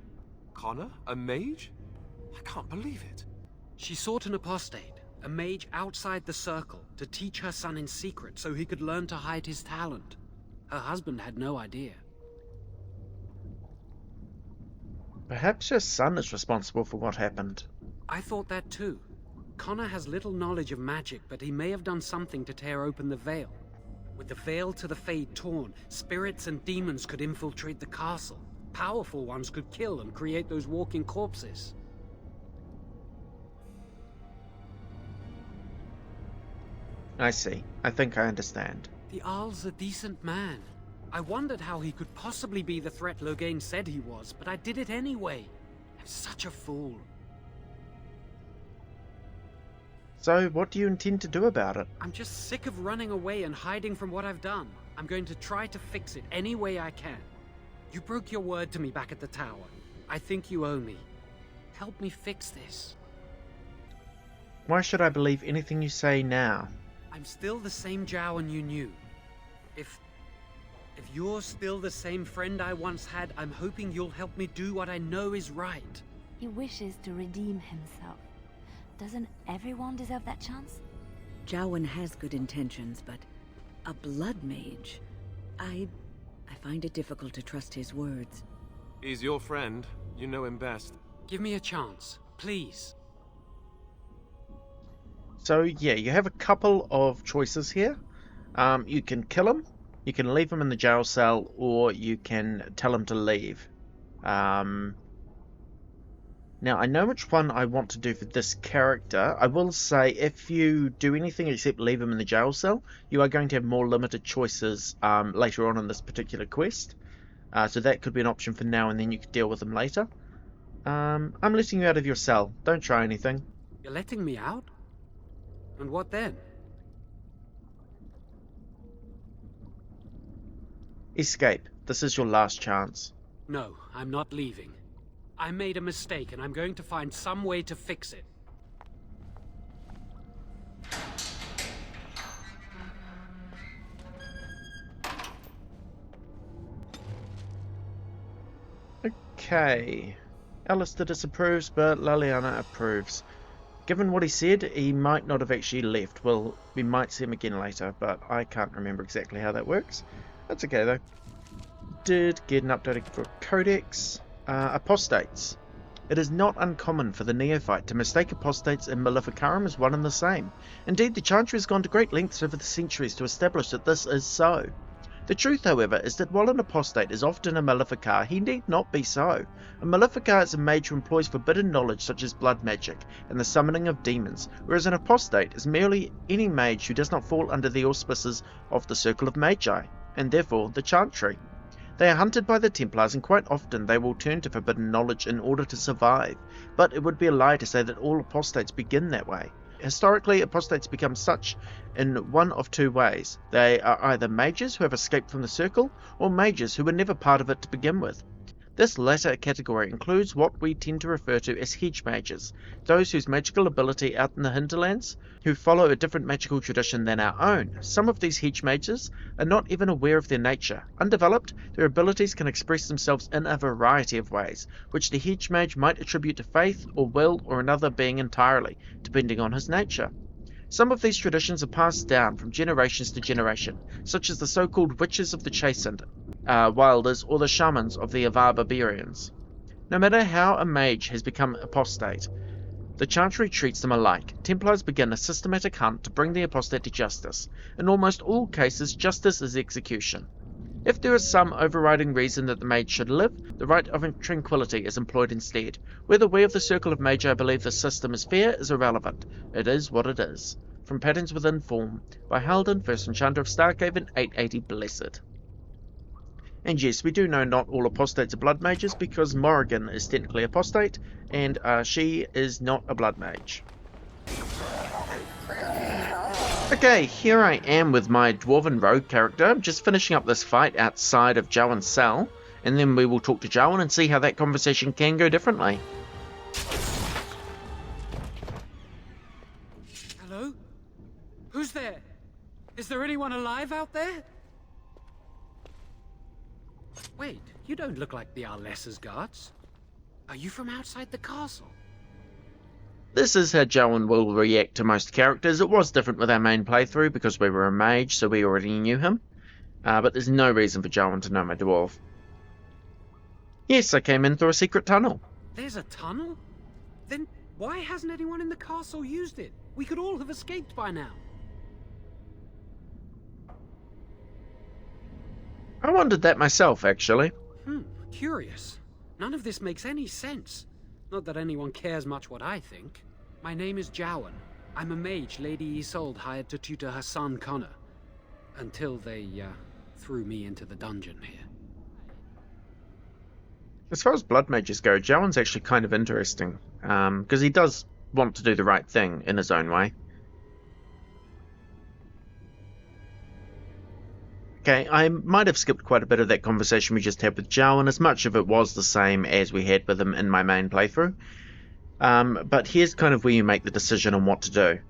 Connor? A mage? I can't believe it. She sought an apostate, a mage outside the Circle, to teach her son in secret so he could learn to hide his talent. Her husband had no idea. Perhaps your son is responsible for what happened. I thought that too. Connor has little knowledge of magic, but he may have done something to tear open the veil. With the veil to the Fade torn, spirits and demons could infiltrate the castle. Powerful ones could kill and create those walking corpses. I see. I think I understand. The Arl's a decent man. I wondered how he could possibly be the threat Loghain said he was, but I did it anyway. I'm such a fool. So, what do you intend to do about it? I'm just sick of running away and hiding from what I've done. I'm going to try to fix it any way I can. You broke your word to me back at the tower. I think you owe me. Help me fix this. Why should I believe anything you say now? I'm still the same Jowan you knew. If you're still the same friend I once had, I'm hoping you'll help me do what I know is right. He wishes to redeem himself. Doesn't everyone deserve that chance? Jowan has good intentions, but a blood mage... I find it difficult to trust his words. He's your friend. You know him best. Give me a chance, please. So, yeah, you have a couple of choices here. You can kill him, you can leave him in the jail cell, or you can tell him to leave. Now, I know which one I want to do for this character. I will say, if you do anything except leave him in the jail cell, you are going to have more limited choices later on in this particular quest. So that could be an option for now, and then you could deal with him later. I'm letting you out of your cell. Don't try anything. You're letting me out? And what then? Escape. This is your last chance. No, I'm not leaving. I made a mistake, and I'm going to find some way to fix it. Okay. Alistair disapproves, but Liliana approves. Given what he said, he might not have actually left. Well, we might see him again later, but I can't remember exactly how that works. That's okay, though. Did get an update for Codex. Apostates. It is not uncommon for the neophyte to mistake apostates and Maleficarum as one and the same. Indeed, the Chantry has gone to great lengths over the centuries to establish that this is so. The truth, however, is that while an apostate is often a Maleficar, he need not be so. A Maleficar is a mage who employs forbidden knowledge such as blood magic and the summoning of demons, whereas an apostate is merely any mage who does not fall under the auspices of the Circle of Magi, and therefore the Chantry. They are hunted by the Templars, and quite often they will turn to forbidden knowledge in order to survive, but it would be a lie to say that all apostates begin that way. Historically, apostates become such in one of two ways. They are either mages who have escaped from the Circle, or mages who were never part of it to begin with. This latter category includes what we tend to refer to as hedge mages, those whose magical ability out in the hinterlands, who follow a different magical tradition than our own. Some of these hedge mages are not even aware of their nature. Undeveloped, their abilities can express themselves in a variety of ways, which the hedge mage might attribute to faith or will or another being entirely, depending on his nature. Some of these traditions are passed down from generations to generation, such as the so-called witches of the chastened, wilders, or the shamans of the Avar barbarians. No matter how a mage has become apostate, the Chantry treats them alike. Templars begin a systematic hunt to bring the apostate to justice. In almost all cases, justice is execution. If there is some overriding reason that the mage should live, the right of tranquility is employed instead. Whether we of the Circle of Magi believe the system is fair is irrelevant. It is what it is. From Patterns Within Form, by Halden, First Enchanter of Starkhaven, 880 Blessed. And yes, we do know not all apostates are blood mages, because Morrigan is technically apostate, and she is not a blood mage. Okay, here I am with my Dwarven Rogue character, just finishing up this fight outside of Jowan's cell, and then we will talk to Jowan and see how that conversation can go differently. Hello? Who's there? Is there anyone alive out there? Wait, you don't look like the Arlessa's guards. Are you from outside the castle? This is how Jowan will react to most characters. It was different with our main playthrough because we were a mage, so we already knew him. But there's no reason for Jowan to know my dwarf. Yes, I came in through a secret tunnel. There's a tunnel? Then why hasn't anyone in the castle used it? We could all have escaped by now. I wondered that myself, actually. Curious. None of this makes any sense. Not that anyone cares much what I think. My name is Jowan. I'm a mage Lady Isolde hired to tutor her son Connor. Until they, threw me into the dungeon here. As far as blood mages go, Jowan's actually kind of interesting. Because he does want to do the right thing in his own way. Okay, I might have skipped quite a bit of that conversation we just had with Jowan, as much of it was the same as we had with him in my main playthrough. But here's kind of where you make the decision on what to do.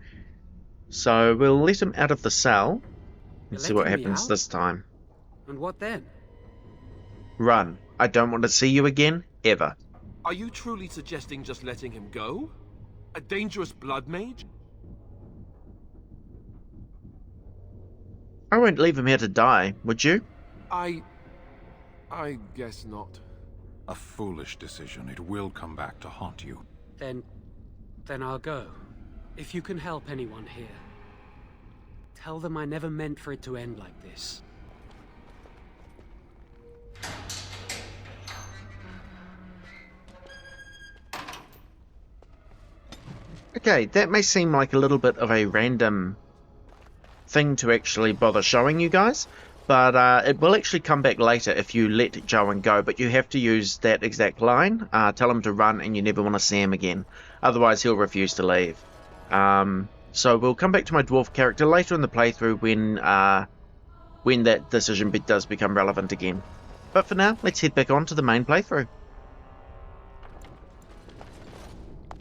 So we'll let him out of the cell and see what happens this time. And what then? Run. I don't want to see you again, ever. Are you truly suggesting just letting him go? A dangerous blood mage? I won't leave him here to die, would you? I guess not. A foolish decision. It will come back to haunt you. Then I'll go. If you can help anyone here, tell them I never meant for it to end like this. Okay, that may seem like a little bit of a random thing to actually bother showing you guys, but it will actually come back later if you let Jowan go, but you have to use that exact line, tell him to run and you never want to see him again, otherwise he'll refuse to leave. So we'll come back to my dwarf character later in the playthrough when that decision does become relevant again. But for now, let's head back on to the main playthrough.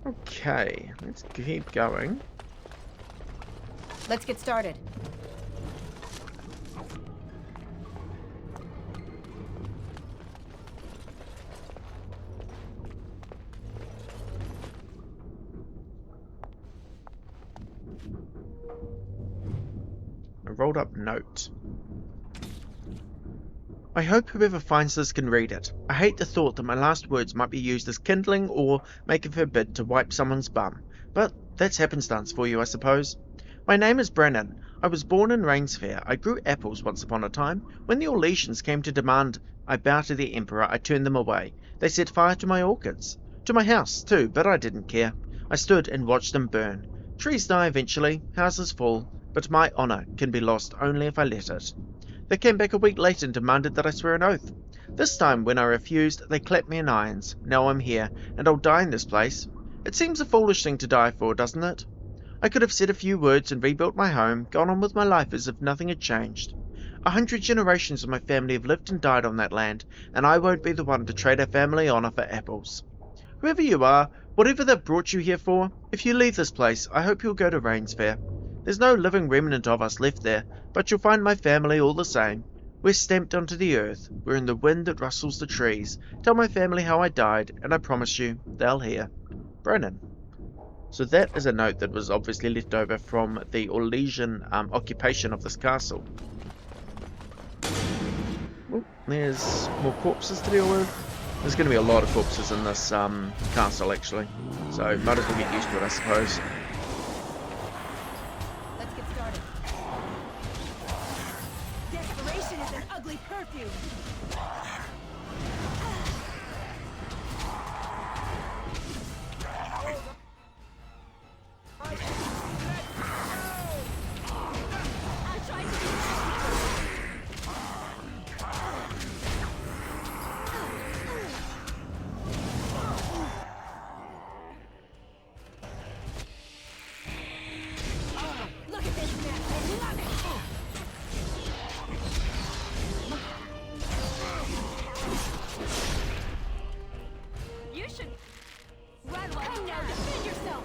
Okay, let's keep going. Let's get started. A rolled up note. I hope whoever finds this can read it. I hate the thought that my last words might be used as kindling or make of her bid to wipe someone's bum, but that's happenstance for you, I suppose. My name is Brennan. I was born in Rainsfair. I grew apples once upon a time. When the Orlesians came to demand I bow to the Emperor, I turned them away. They set fire to my orchids. To my house, too, but I didn't care. I stood and watched them burn. Trees die eventually, houses fall, but my honour can be lost only if I let it. They came back a week later and demanded that I swear an oath. This time, when I refused, they clapped me in irons. Now I'm here, and I'll die in this place. It seems a foolish thing to die for, doesn't it? I could have said a few words and rebuilt my home, gone on with my life as if nothing had changed. 100 generations of my family have lived and died on that land, and I won't be the one to trade our family honour for apples. Whoever you are, whatever they've brought you here for, if you leave this place, I hope you'll go to Rainsfair. There's no living remnant of us left there, but you'll find my family all the same. We're stamped onto the earth, we're in the wind that rustles the trees. Tell my family how I died, and I promise you, they'll hear. Brennan. So that is a note that was obviously left over from the Orlesian occupation of this castle. Oh, there's more corpses to deal with. There's going to be a lot of corpses in this castle, actually. So might as well get used to it, I suppose. Let's get started. Desperation is an ugly perfume. You should run like come now, defend yourself.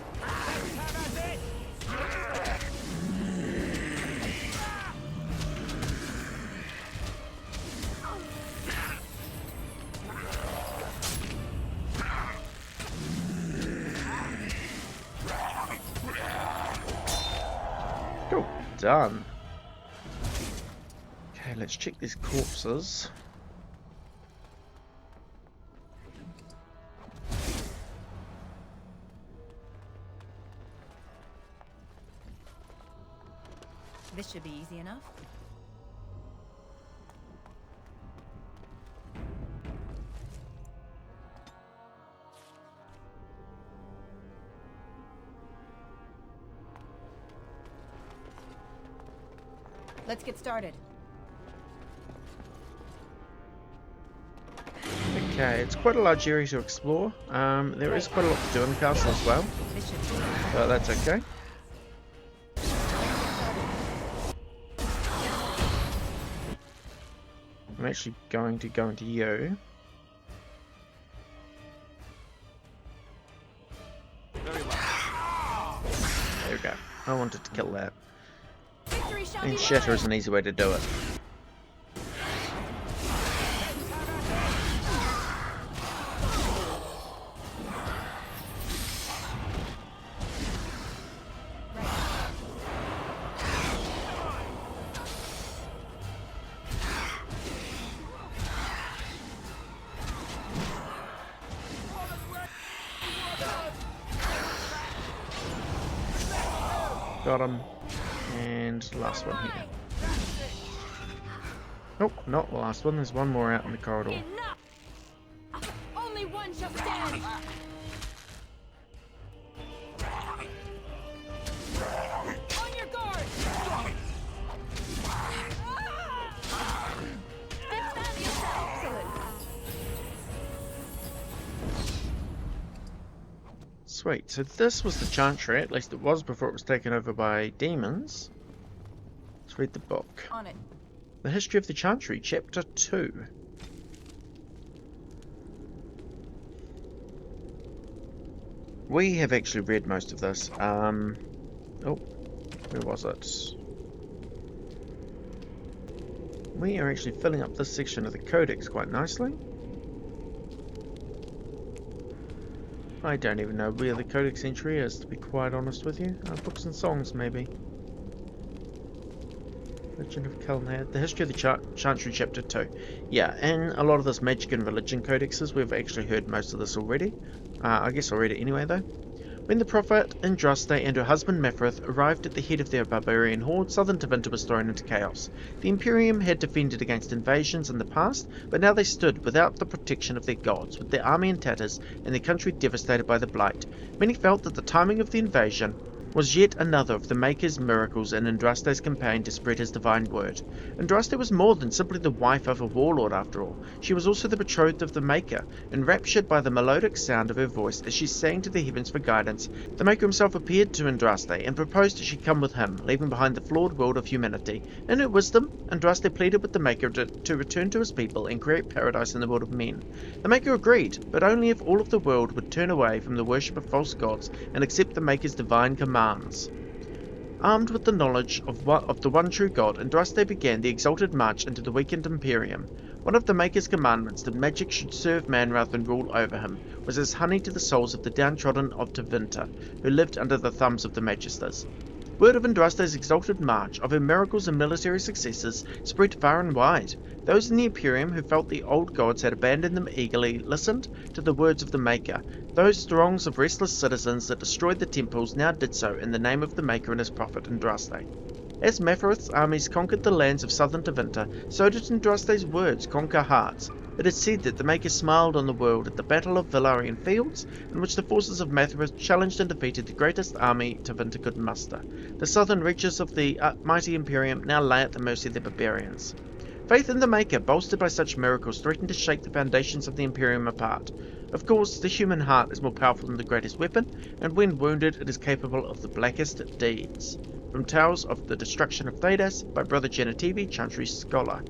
Cool, done. Okay, let's check these corpses. This should be easy enough. Let's get started. Okay, it's quite a large area to explore. There is quite a lot to do in the castle as well, but that's okay. I'm actually going to go into you. There we go. I wanted to kill that. And shatter is an easy way to do it. Got him. And last one here. Nope, not the last one. There's one more out in the corridor. Enough! Only one shall stand! On your guard! Defend yourself! Excellent! Sweet, so this was the Chantry, at least it was before it was taken over by demons. Let's read the book. On it. The History of the Chantry, Chapter 2. We have actually read most of this. Oh, where was it? We are actually filling up this section of the Codex quite nicely. I don't even know where the Codex entry is, to be quite honest with you. Books and songs, maybe. Legend of Kelnad. The History of the Chantry, Chapter 2. Yeah, in a lot of this magic and religion codexes, we've actually heard most of this already. I guess I'll read it anyway, though. When the prophet Andraste and her husband Mithras arrived at the head of their barbarian horde, southern Tevinter was thrown into chaos. The Imperium had defended against invasions in the past, but now they stood without the protection of their gods, with their army in tatters and their country devastated by the Blight. Many felt that the timing of the invasion was yet another of the Maker's miracles in Andraste's campaign to spread his divine word. Andraste was more than simply the wife of a warlord after all. She was also the betrothed of the Maker. Enraptured by the melodic sound of her voice as she sang to the heavens for guidance, the Maker himself appeared to Andraste and proposed that she come with him, leaving behind the flawed world of humanity. In her wisdom, Andraste pleaded with the Maker to return to his people and create paradise in the world of men. The Maker agreed, but only if all of the world would turn away from the worship of false gods and accept the Maker's divine commands. Armed with the knowledge of the one true God, Andraste began the exalted march into the weakened Imperium. One of the Maker's commandments that magic should serve man rather than rule over him was as honey to the souls of the downtrodden of Tevinter, who lived under the thumbs of the Magisters. Word of Andraste's exalted march, of her miracles and military successes, spread far and wide. Those in the Imperium who felt the old gods had abandoned them eagerly listened to the words of the Maker. Those throngs of restless citizens that destroyed the temples now did so in the name of the Maker and his prophet Andraste. As Mepharith's armies conquered the lands of southern Tevinter, so did Andraste's words conquer hearts. It is said that the Maker smiled on the world at the Battle of Valarian Fields, in which the forces of Mepharith challenged and defeated the greatest army Tevinter could muster. The southern reaches of the mighty Imperium now lay at the mercy of the barbarians. Faith in the Maker, bolstered by such miracles, threatened to shake the foundations of the Imperium apart. Of course, the human heart is more powerful than the greatest weapon, and when wounded, it is capable of the blackest deeds. From Tales of the Destruction of Thedas by Brother Genetivi, Chantry Scholar.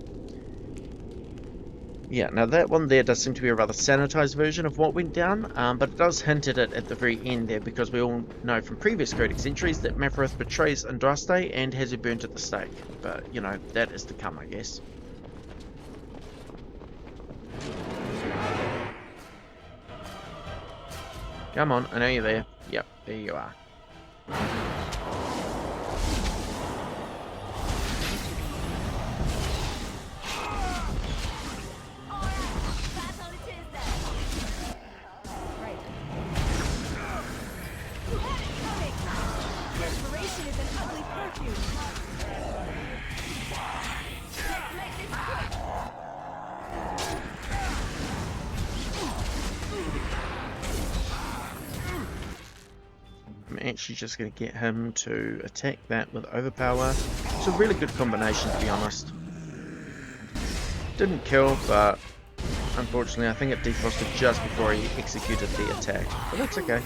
Yeah, now that one there does seem to be a rather sanitized version of what went down, but it does hint at it at the very end there, because we all know from previous Codex entries that Mepharith betrays Andraste and has her burnt at the stake. But, you know, that is to come, I guess. Come on, I know you're there. Yep, there you are. I'm actually just going to get him to attack that with overpower. It's a really good combination, to be honest. Didn't kill, but unfortunately I think it defrosted just before he executed the attack. But that's okay.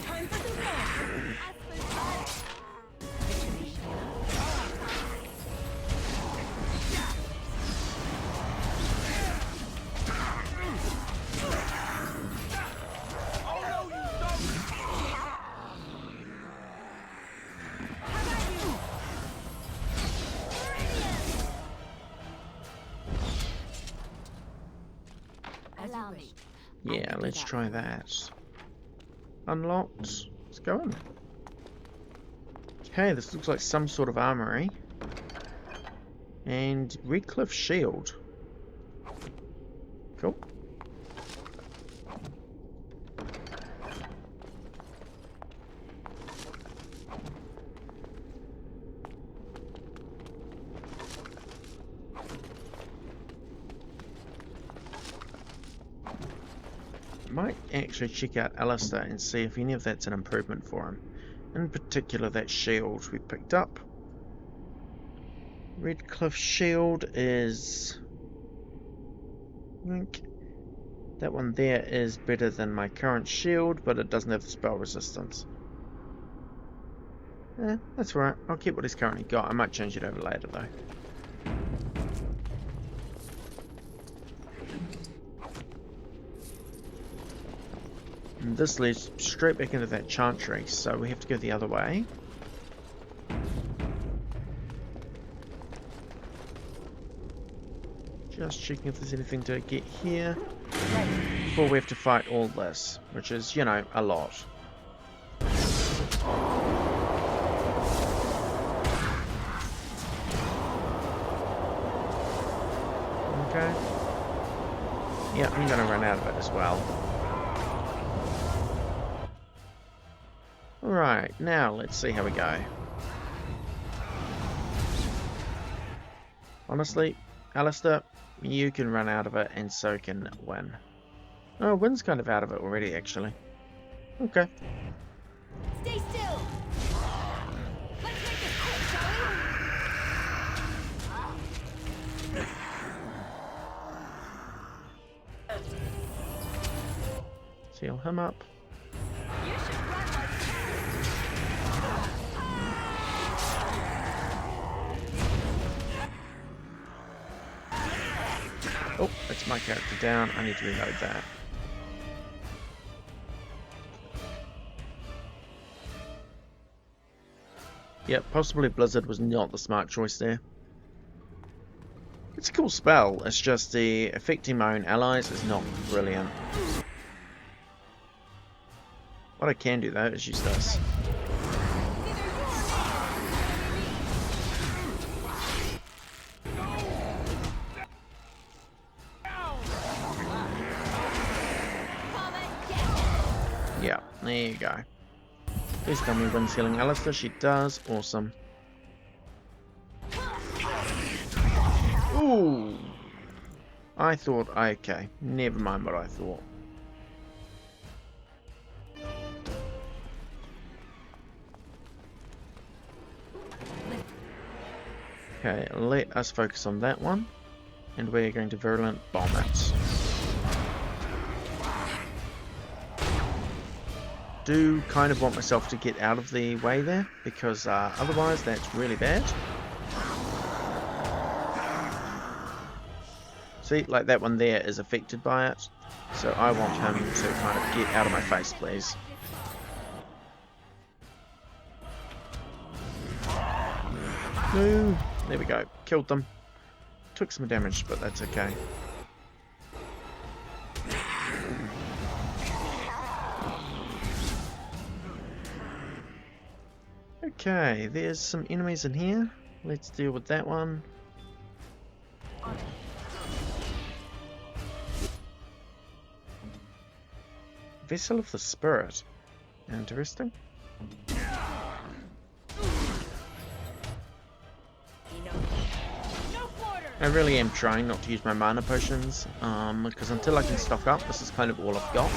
Yeah, let's try that. Unlocked. Let's go in. Okay, this looks like some sort of armory. And Redcliffe shield. Cool. Might actually check out Alistair and see if any of that's an improvement for him. In particular, that shield we picked up. Redcliffe shield is... I think that one there is better than my current shield, but it doesn't have the spell resistance. That's right. I'll keep what he's currently got. I might change it over later though. And this leads straight back into that chantry, so we have to go the other way. Just checking if there's anything to get here before we have to fight all this, which is, you know, a lot. Okay. Yeah, I'm gonna run out of it as well. Alright, now let's see how we go. Honestly, Alistair, you can run out of it and so can Wynn. Oh, Wynn's kind of out of it already, actually. Okay. Stay still. Let's heal him up. Oh, that's my character down. I need to reload that. Yep, possibly Blizzard was not the smart choice there. It's a cool spell, it's just the affecting my own allies is not brilliant. What I can do though is use this. Yeah, there you go. Please tell me when's healing Alistair. She does. Awesome. Ooh. I thought, okay. Never mind what I thought. Okay, let us focus on that one. And we're going to Virulent Bomb it. Do kind of want myself to get out of the way there, because otherwise that's really bad. See, like that one there is affected by it, so I want him to kind of get out of my face, please. No, there we go, killed them. Took some damage, but that's okay. Okay, there's some enemies in here. Let's deal with that one. Vessel of the Spirit. Interesting. I really am trying not to use my mana potions, because until I can stock up, this is kind of all I've got.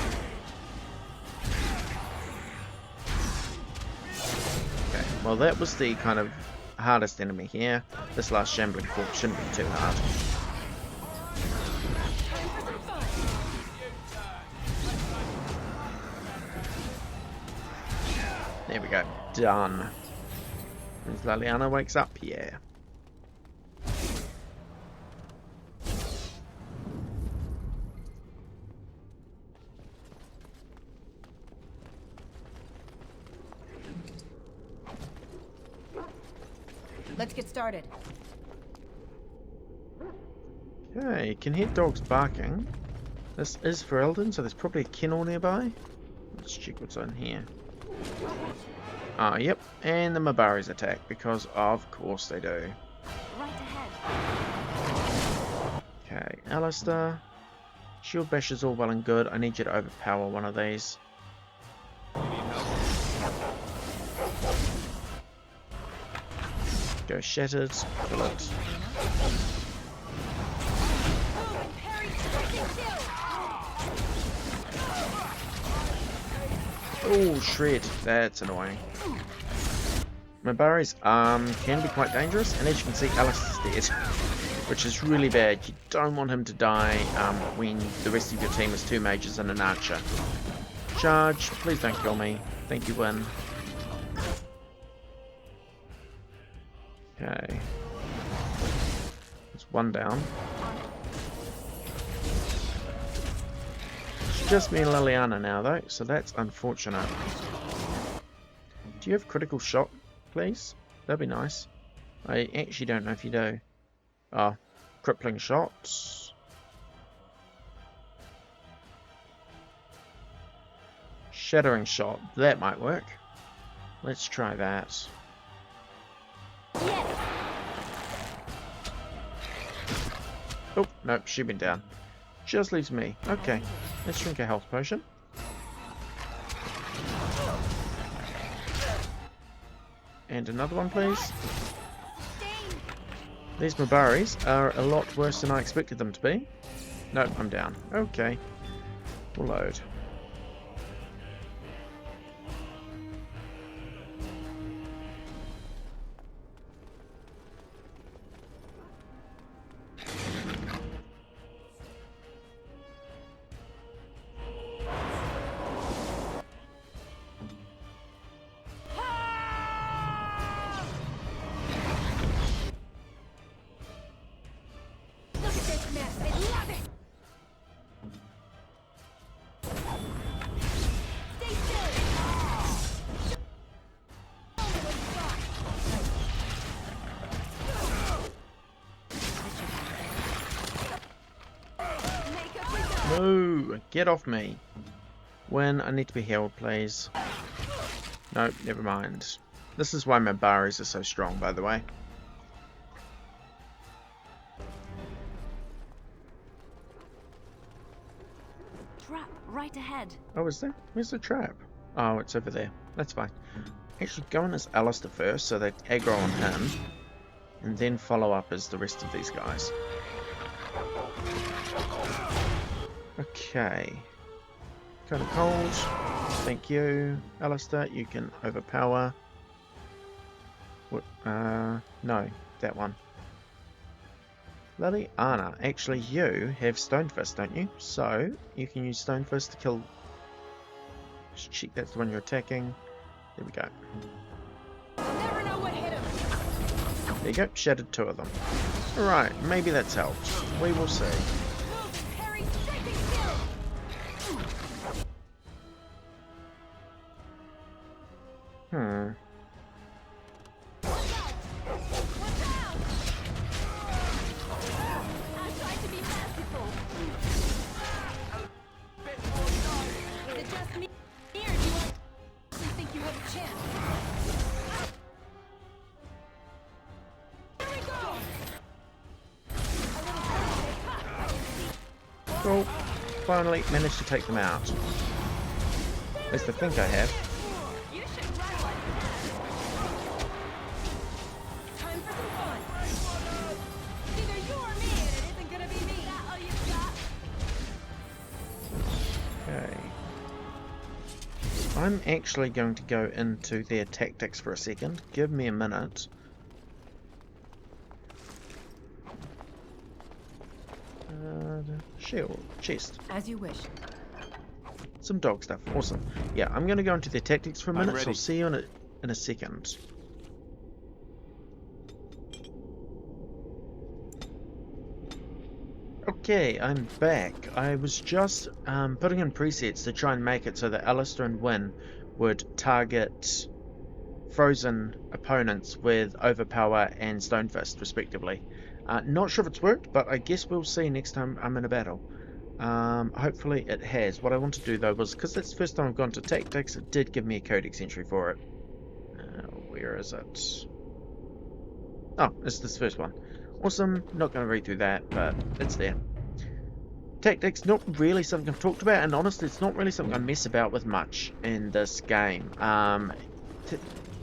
Well, that was the kind of hardest enemy here. This last Shambling Corpse shouldn't be too hard. There we go. Done. As Liliana wakes up, yeah. Let's get started. Okay, you can hear dogs barking. This is for Eldon, so there's probably a kennel nearby. Let's check what's on here. Ah, yep, and the Mabaris attack, because of course they do. Right ahead. Okay, Alistair. Shield bash is all well and good. I need you to overpower one of these. Go shattered, kill it. Oh, shred. That's annoying. Mabari's arm can be quite dangerous, and as you can see, Alistair's dead, which is really bad. You don't want him to die when the rest of your team is 2 mages and an archer. Charge. Please don't kill me. Thank you, Win. Okay. There's one down. It's just me and Liliana now, though, so that's unfortunate. Do you have critical shot, please? That'd be nice. I actually don't know if you do. Oh, crippling shots. Shattering shot. That might work. Let's try that. Oh, nope, she's been down. Just leaves me. Okay, let's drink a health potion. And another one, please. These Mabaris are a lot worse than I expected them to be. Nope, I'm down. Okay, we'll load. Get off me. When I need to be healed, please. Nope, never mind. This is why my Baris are so strong, by the way. Trap right ahead. Oh, is there? Where's the trap? Oh, it's over there. That's fine. Actually, go on as Alistair first, so they aggro on him. And then follow up as the rest of these guys. Okay. Kind of cold. Thank you. Alistair, you can overpower. What? No. That one. Liliana, actually you have Stonefist, don't you? So, you can use Stonefist to kill... Just check that's the one you're attacking. There we go. Never know what hit him. There you go, shattered 2 of them. Alright, maybe that's helped. We will see. Harry, striking skill. Hmm. Cool. Finally managed to take them out. At least I think I have. Time for some fun. Either you or me, and it isn't gonna be me. That all you got? Okay. I'm actually going to go into their tactics for a second. Give me a minute. Shield. Chest. As you wish. Some dog stuff. Awesome. Yeah, I'm going to go into their tactics for a minute, so ready. I'll see you in a second. Okay, I'm back. I was just putting in presets to try and make it so that Alistair and Wynne would target frozen opponents with Overpower and Stonefist, respectively. Not sure if it's worked, but I guess we'll see next time I'm in a battle. Hopefully it has. What I want to do though was, because that's the first time I've gone to tactics, it did give me a codex entry for it. Where is it? Oh, it's this first one. Awesome. Not going to read through that, but it's there. Tactics, not really something I've talked about, and honestly, it's not really something I mess about with much in this game.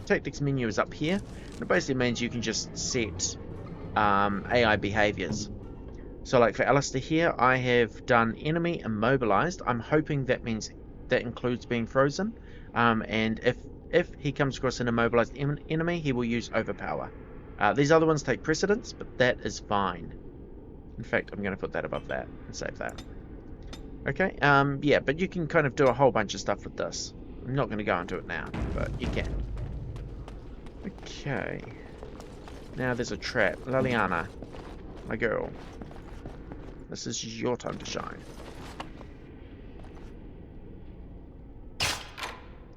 Tactics menu is up here. It basically means you can just set AI behaviors. So like for Alistair here, I have done enemy immobilized. I'm hoping that means that includes being frozen. And if he comes across an immobilized enemy, he will use Overpower. These other ones take precedence, but that is fine. In fact, I'm going to put that above that and save that. Okay, yeah, but you can kind of do a whole bunch of stuff with this. I'm not going to go into it now, but you can. Okay. Now there's a trap. Liliana, my girl. This is your time to shine.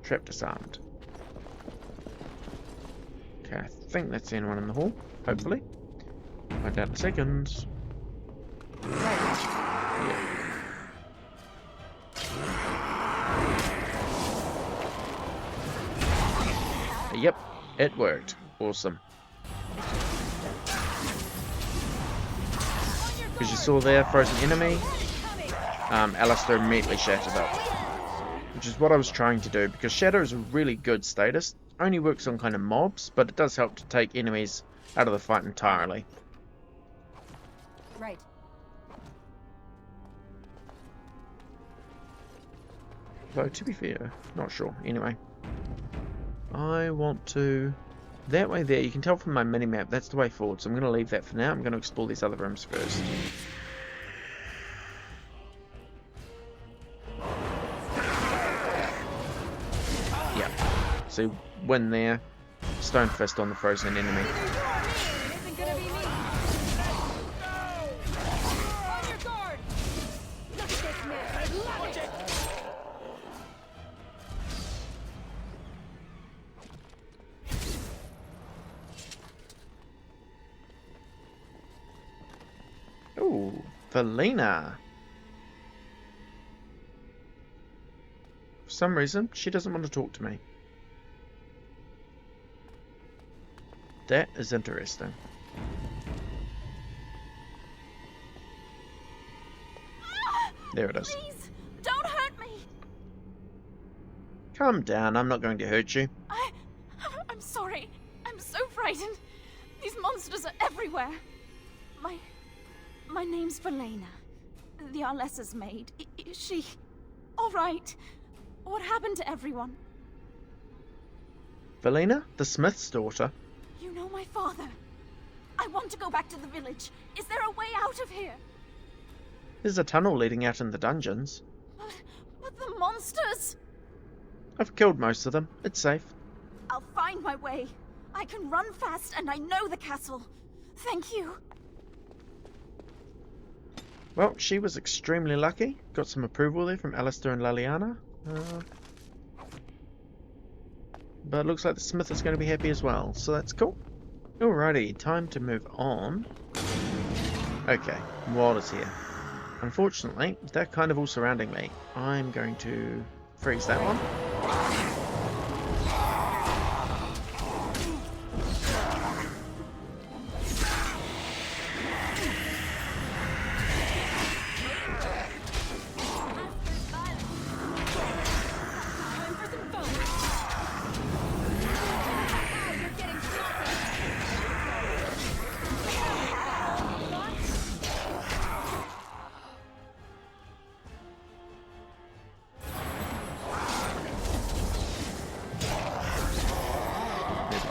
Trap disarmed. Okay, I think that's anyone in the hall. Hopefully. Find out in seconds. Yeah. Yep, it worked. Awesome. Because you saw there, frozen enemy, Alistair immediately shattered up. Which is what I was trying to do, because Shatter is a really good status. Only works on kind of mobs, but it does help to take enemies out of the fight entirely. Right. Though, to be fair, not sure. Anyway. I want to... That way there, you can tell from my minimap, that's the way forward, so I'm going to leave that for now. I'm going to explore these other rooms first. Yeah. See, when there, Stonefist on the frozen enemy. Ooh, Felina. For some reason, she doesn't want to talk to me. That is interesting. There it is. Please, don't hurt me. Calm down, I'm not going to hurt you. I'm sorry. I'm so frightened. These monsters are everywhere. My name's Verlaine. The Arlessa's maid. Is she all right? What happened to everyone? Valina, the smith's daughter. You know my father. I want to go back to the village. Is there a way out of here? There's a tunnel leading out in the dungeons. But the monsters! I've killed most of them. It's safe. I'll find my way. I can run fast and I know the castle. Thank you. Well, she was extremely lucky. Got some approval there from Alistair and Liliana. But it looks like the smith is going to be happy as well, so that's cool. Alrighty, time to move on. Okay, Wild is here. Unfortunately, they're kind of all surrounding me. I'm going to freeze that one.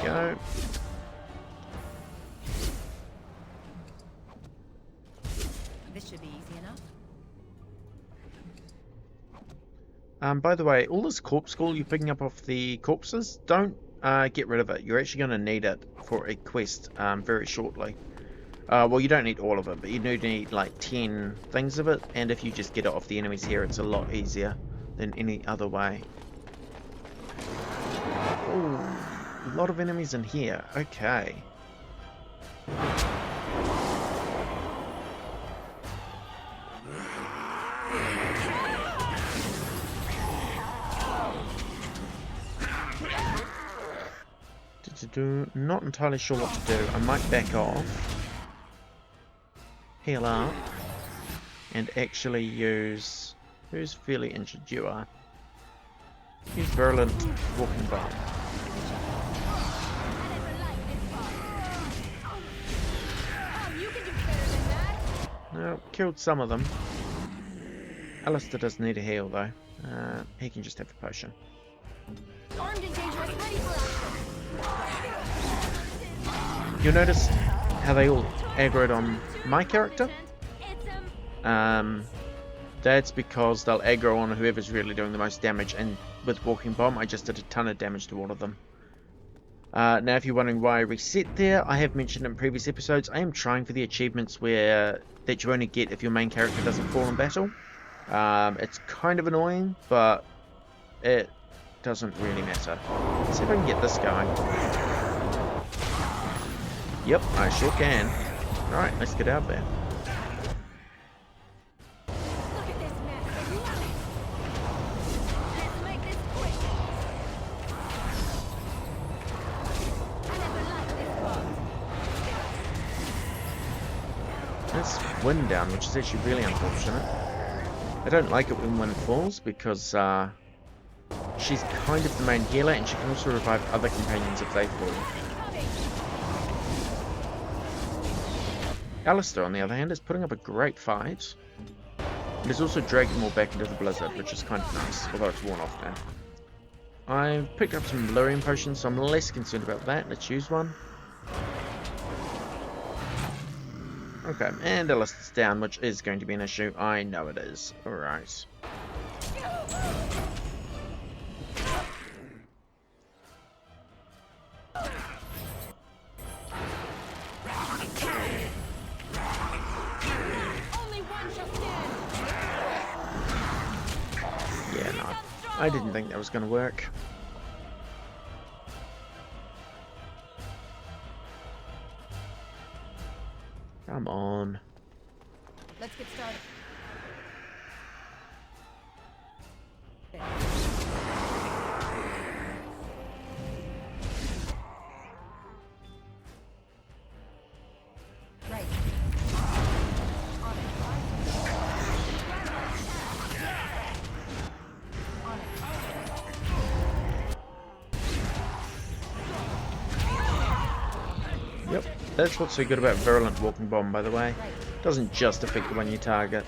Go. This should be easy enough. By the way, all this corpse skull you're picking up off the corpses, don't get rid of it. You're actually going to need it for a quest very shortly. Well, you don't need all of it, but you do need like 10 things of it, and if you just get it off the enemies here, it's a lot easier than any other way. Ooh. A lot of enemies in here. Okay. Not entirely sure what to do. I might back off, heal up, and actually use... Who's fairly injured? You are. Use Virulent Walking Bomb. No, killed some of them. Alistair does need a heal though. He can just have a potion. Armed and dangerous, ready for action. You'll notice how they all aggroed on my character. That's because they'll aggro on whoever's really doing the most damage, and with Walking Bomb I just did a ton of damage to all of them. Now if you're wondering why I reset there, I have mentioned in previous episodes, I am trying for the achievements that you only get if your main character doesn't fall in battle. It's kind of annoying, but it doesn't really matter. Let's see if I can get this going. Yep, I sure can. Alright, let's get out there. Look at this mess. Let's make this quick. I never liked this part. That's wind down, which is actually really unfortunate. I don't like it when wind falls because she's kind of the main healer, and she can also revive other companions if they fall. Alistair, on the other hand, is putting up a great fight. It is also dragging more back into the blizzard, which is kind of nice, although it's worn off now. I've picked up some Valerian potions, so I'm less concerned about that. Let's use one. Okay, and Alistair's down, which is going to be an issue. I know it is. Alright. Yeah, no. I didn't think that was going to work. Come on. Let's get started. That's what's so good about Virulent Walking Bomb, by the way. It doesn't just affect the one you target.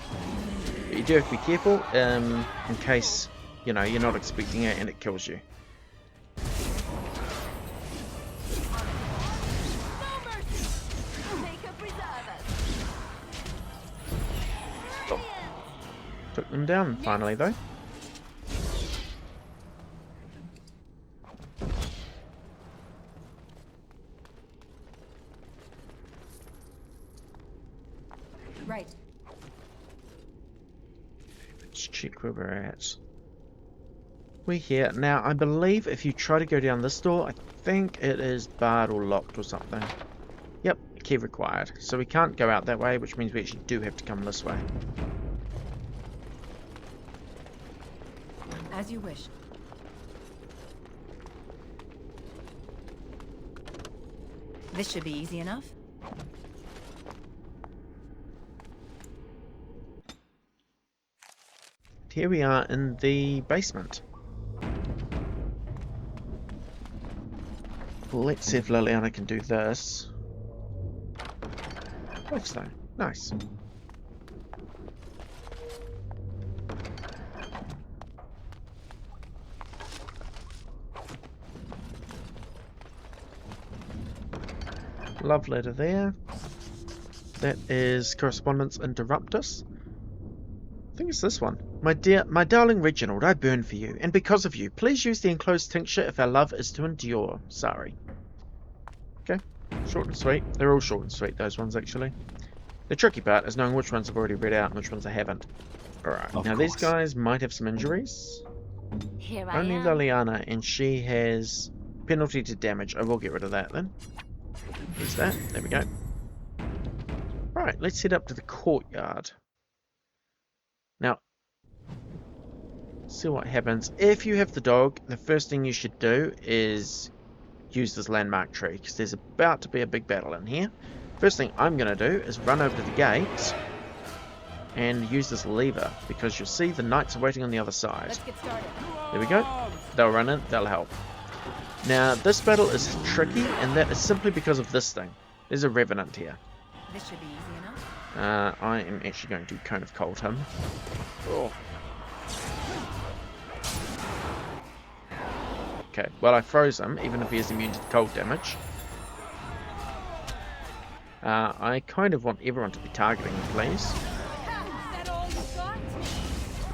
But you do have to be careful in case, you know, you're not expecting it and it kills you. Oh. Took them down finally, though. Right. Let's check where we're at. We're here. Now, I believe if you try to go down this door, I think it is barred or locked or something. Yep, key required. So we can't go out that way, which means we actually do have to come this way. As you wish. This should be easy enough. Here we are in the basement. Let's see if Liliana can do this. Lifestone. Nice. Love letter there. That is Correspondence Interruptus. I think it's this one. My darling Reginald, I burn for you, and because of you, please use the enclosed tincture if our love is to endure. Sorry. Okay, short and sweet. They're all short and sweet, those ones, actually. The tricky part is knowing which ones I've already read out and which ones I haven't. Alright, now these guys might have some injuries. Only Liliana, and she has penalty to damage. I will get rid of that then. There's that. There we go. Right, let's head up to the courtyard. Now, see what happens. If you have the dog, the first thing you should do is use this landmark tree, because there's about to be a big battle in here. First thing I'm going to do is run over to the gate and use this lever, because you'll see the knights are waiting on the other side. Let's get started. There we go. They'll run in, they'll help. Now, this battle is tricky, and that is simply because of this thing. There's a revenant here. This should be easy enough. I am actually going to Cone of Cold him. Oh. Okay, well I froze him, even if he is immune to cold damage. I kind of want everyone to be targeting him, please. Is that all you got?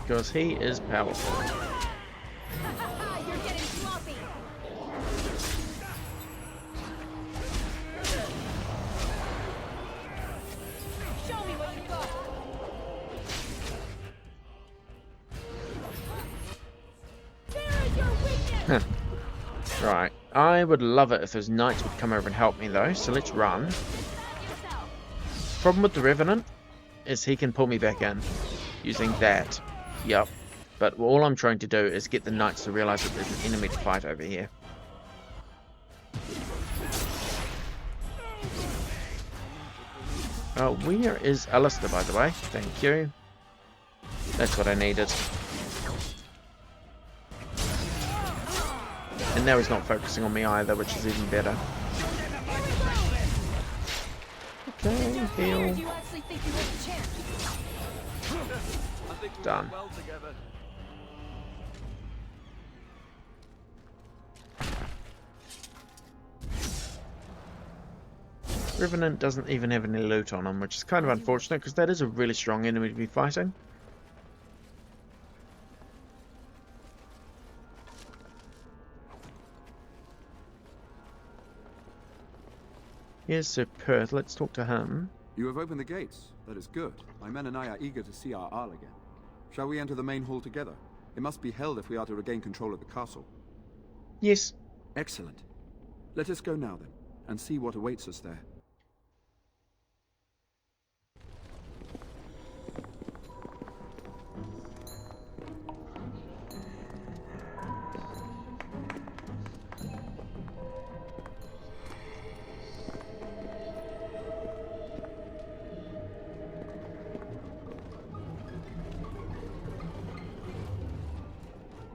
Because he is powerful. You're getting sloppy. Show me what you got. Where is your weakness? Right, I would love it if those knights would come over and help me though, so let's run. Problem with the Revenant is he can pull me back in using that. Yep. But all I'm trying to do is get the knights to realise that there's an enemy to fight over here. Oh, where is Alistair, by the way? Thank you. That's what I needed. And now he's not focusing on me either, which is even better. Okay, heal. Done. Revenant doesn't even have any loot on him, which is kind of unfortunate, because that is a really strong enemy to be fighting. Here's Sir Perth, let's talk to him. You have opened the gates. That is good. My men and I are eager to see our Arl again. Shall we enter the main hall together? It must be held if we are to regain control of the castle. Yes. Excellent. Let us go now then, and see what awaits us there.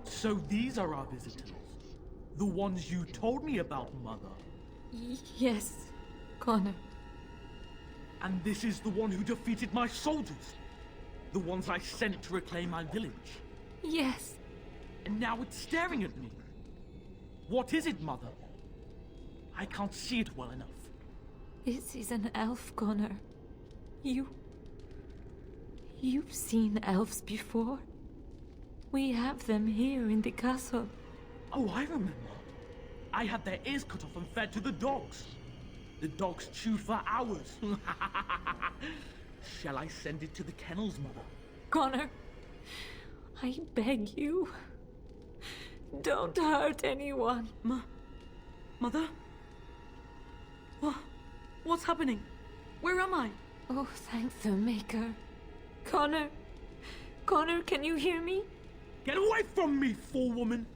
So these are our visitors. The ones you told me about, Mother. Yes, Connor. And this is the one who defeated my soldiers? The ones I sent to reclaim my village? Yes. And now it's staring at me. What is it, Mother? I can't see it well enough. This is an elf, Connor. You've seen elves before? We have them here in the castle. Oh, I remember. I had their ears cut off and fed to the dogs. The dogs chewed for hours. Shall I send it to the kennels, Mother? Connor, I beg you. Don't hurt anyone. Mother? What's happening? Where am I? Oh, thank the Maker. Connor, can you hear me? Get away from me, fool woman!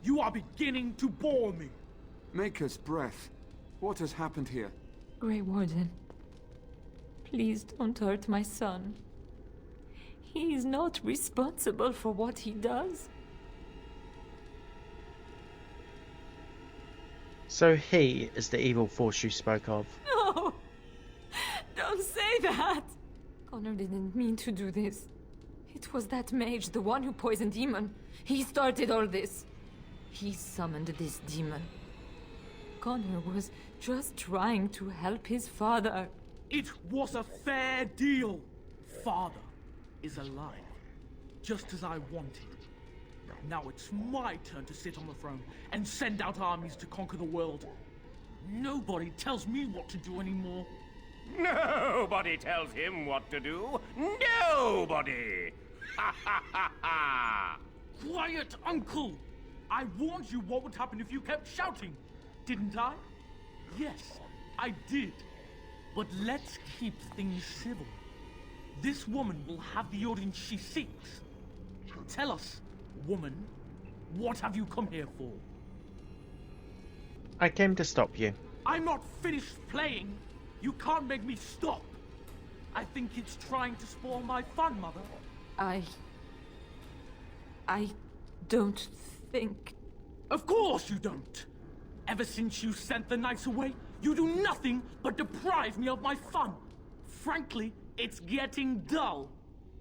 You are beginning to bore me. Maker's breath. What has happened here? Grey Warden, please don't hurt my son. He is not responsible for what he does. So he is the evil force you spoke of. No! Don't say that! Connor didn't mean to do this. It was that mage, the one who poisoned Demon. He started all this. He summoned this demon. Connor was just trying to help his father. It was a fair deal. Father is alive, just as I wanted. Now it's my turn to sit on the throne and send out armies to conquer the world. Nobody tells me what to do anymore. Nobody tells him what to do. Nobody! Ha ha ha ha! Quiet, Uncle! I warned you what would happen if you kept shouting, didn't I? Yes, I did. But let's keep things civil. This woman will have the audience she seeks. Tell us, woman, what have you come here for? I came to stop you. I'm not finished playing. You can't make me stop. I think it's trying to spoil my fun, Mother. I don't think... Of course you don't! Ever since you sent the knights away, you do nothing but deprive me of my fun. Frankly, it's getting dull.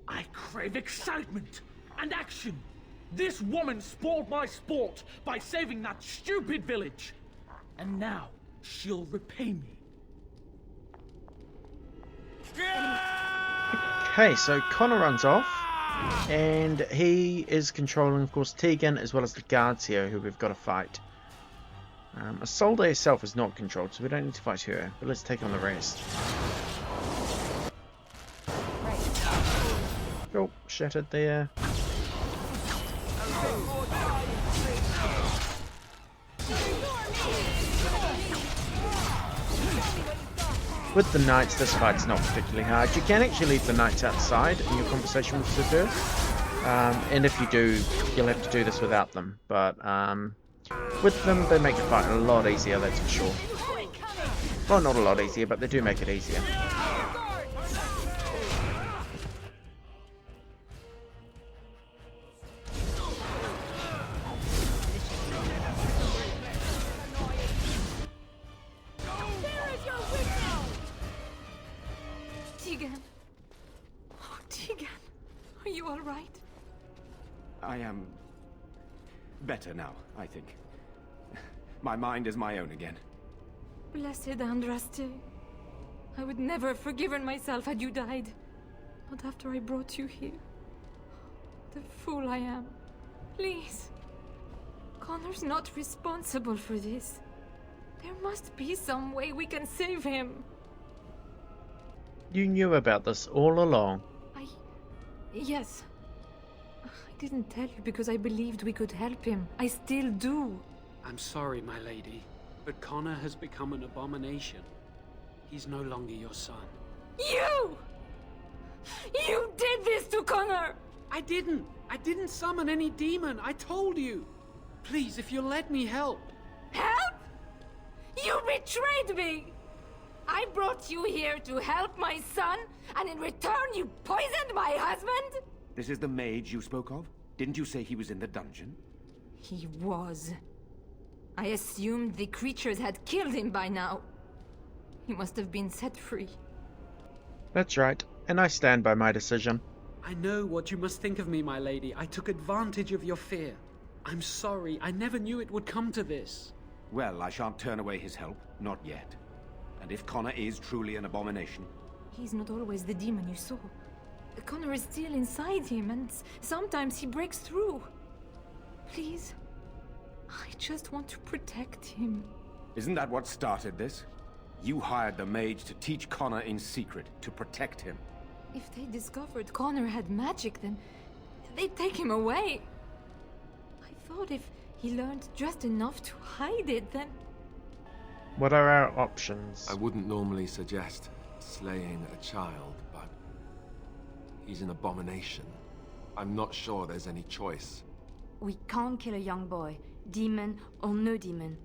I crave excitement and action. This woman spoiled my sport by saving that stupid village. And now, she'll repay me. Okay, so Connor runs off. And he is controlling, of course, Tegan as well as the guards here who we've got to fight. Isolde herself is not controlled, so we don't need to fight her. But let's take on the rest. Oh, shattered there. With the knights, this fight's not particularly hard. You can actually leave the knights outside in your conversation with Sir. And if you do, you'll have to do this without them. But with them, they make the fight a lot easier, that's for sure. Well, not a lot easier, but they do make it easier. Tegan. Oh, Tegan. Are you all right? I am better now, I think. My mind is my own again. Blessed Andraste. I would never have forgiven myself had you died. Not after I brought you here. The fool I am. Please. Connor's not responsible for this. There must be some way we can save him. You knew about this all along. Yes. I didn't tell you because I believed we could help him. I still do. I'm sorry, my lady, but Connor has become an abomination. He's no longer your son. You! You did this to Connor! I didn't summon any demon. I told you. Please, if you'll let me help. Help? You betrayed me! I brought you here to help my son, and in return you poisoned my husband? This is the mage you spoke of? Didn't you say he was in the dungeon? He was. I assumed the creatures had killed him by now. He must have been set free. That's right, and I stand by my decision. I know what you must think of me, my lady. I took advantage of your fear. I'm sorry. I never knew it would come to this. Well, I shan't turn away his help. Not yet. And if Connor is truly an abomination... He's not always the demon you saw. Connor is still inside him, and sometimes he breaks through. Please, I just want to protect him. Isn't that what started this? You hired the mage to teach Connor in secret, to protect him. If they discovered Connor had magic, then they'd take him away. I thought if he learned just enough to hide it, then... What are our options? I wouldn't normally suggest slaying a child, but he's an abomination. I'm not sure there's any choice. We can't kill a young boy, demon or no demon.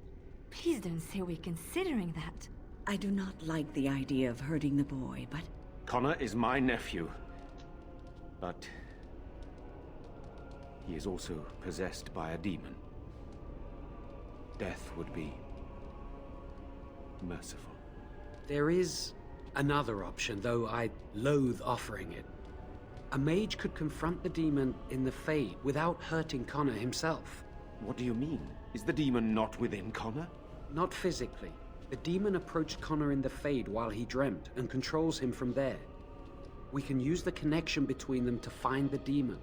Please don't say we're considering that. I do not like the idea of hurting the boy, but... Connor is my nephew. But... he is also possessed by a demon. Death would be... merciful. There is another option, though I loathe offering it. A mage could confront the demon in the Fade without hurting Connor himself. What do you mean? Is the demon not within Connor? Not physically. The demon approached Connor in the Fade while he dreamt and controls him from there. We can use the connection between them to find the demon.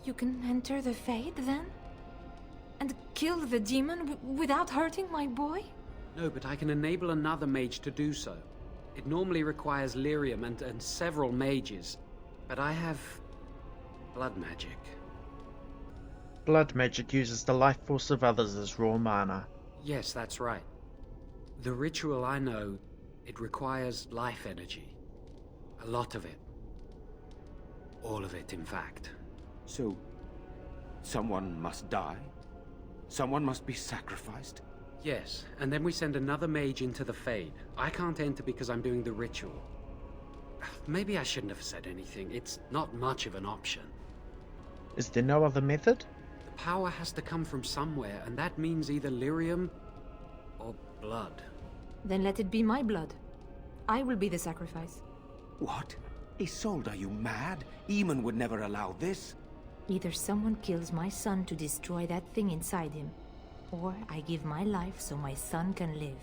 You can enter the Fade, then? And kill the demon without hurting my boy? No, but I can enable another mage to do so. It normally requires lyrium and several mages. But I have... blood magic. Blood magic uses the life force of others as raw mana. Yes, that's right. The ritual I know, it requires life energy. A lot of it. All of it, in fact. So, someone must die? Someone must be sacrificed? Yes, and then we send another mage into the Fade. I can't enter because I'm doing the ritual. Maybe I shouldn't have said anything. It's not much of an option. Is there no other method? The power has to come from somewhere, and that means either lyrium or blood. Then let it be my blood. I will be the sacrifice. What? Isolde, are you mad? Eamon would never allow this. Either someone kills my son to destroy that thing inside him, or I give my life so my son can live.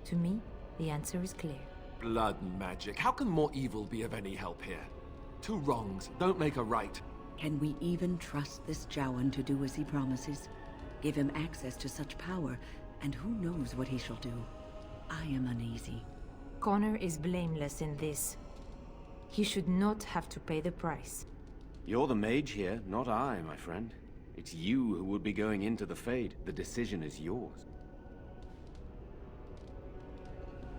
To me, the answer is clear. Blood magic. How can more evil be of any help here? Two wrongs don't make a right. Can we even trust this Jowan to do as he promises? Give him access to such power, and who knows what he shall do? I am uneasy. Connor is blameless in this. He should not have to pay the price. You're the mage here, not I, my friend. It's you who would be going into the Fade. The decision is yours.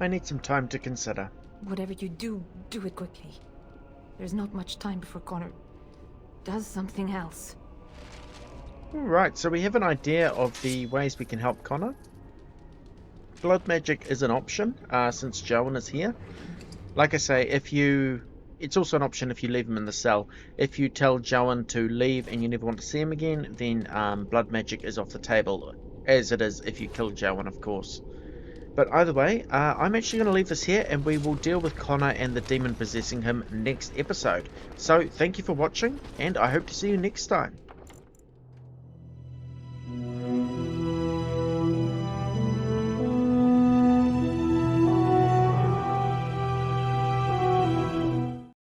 I need some time to consider. Whatever you do, do it quickly. There's not much time before Connor does something else. Alright, so we have an idea of the ways we can help Connor. Blood magic is an option, since Jowan is here. Like I say, it's also an option if you leave him in the cell. If you tell Jowan to leave and you never want to see him again, then blood magic is off the table, as it is if you kill Jowan, of course. But either way, I'm actually going to leave this here, and we will deal with Connor and the demon possessing him next episode. So, thank you for watching, and I hope to see you next time.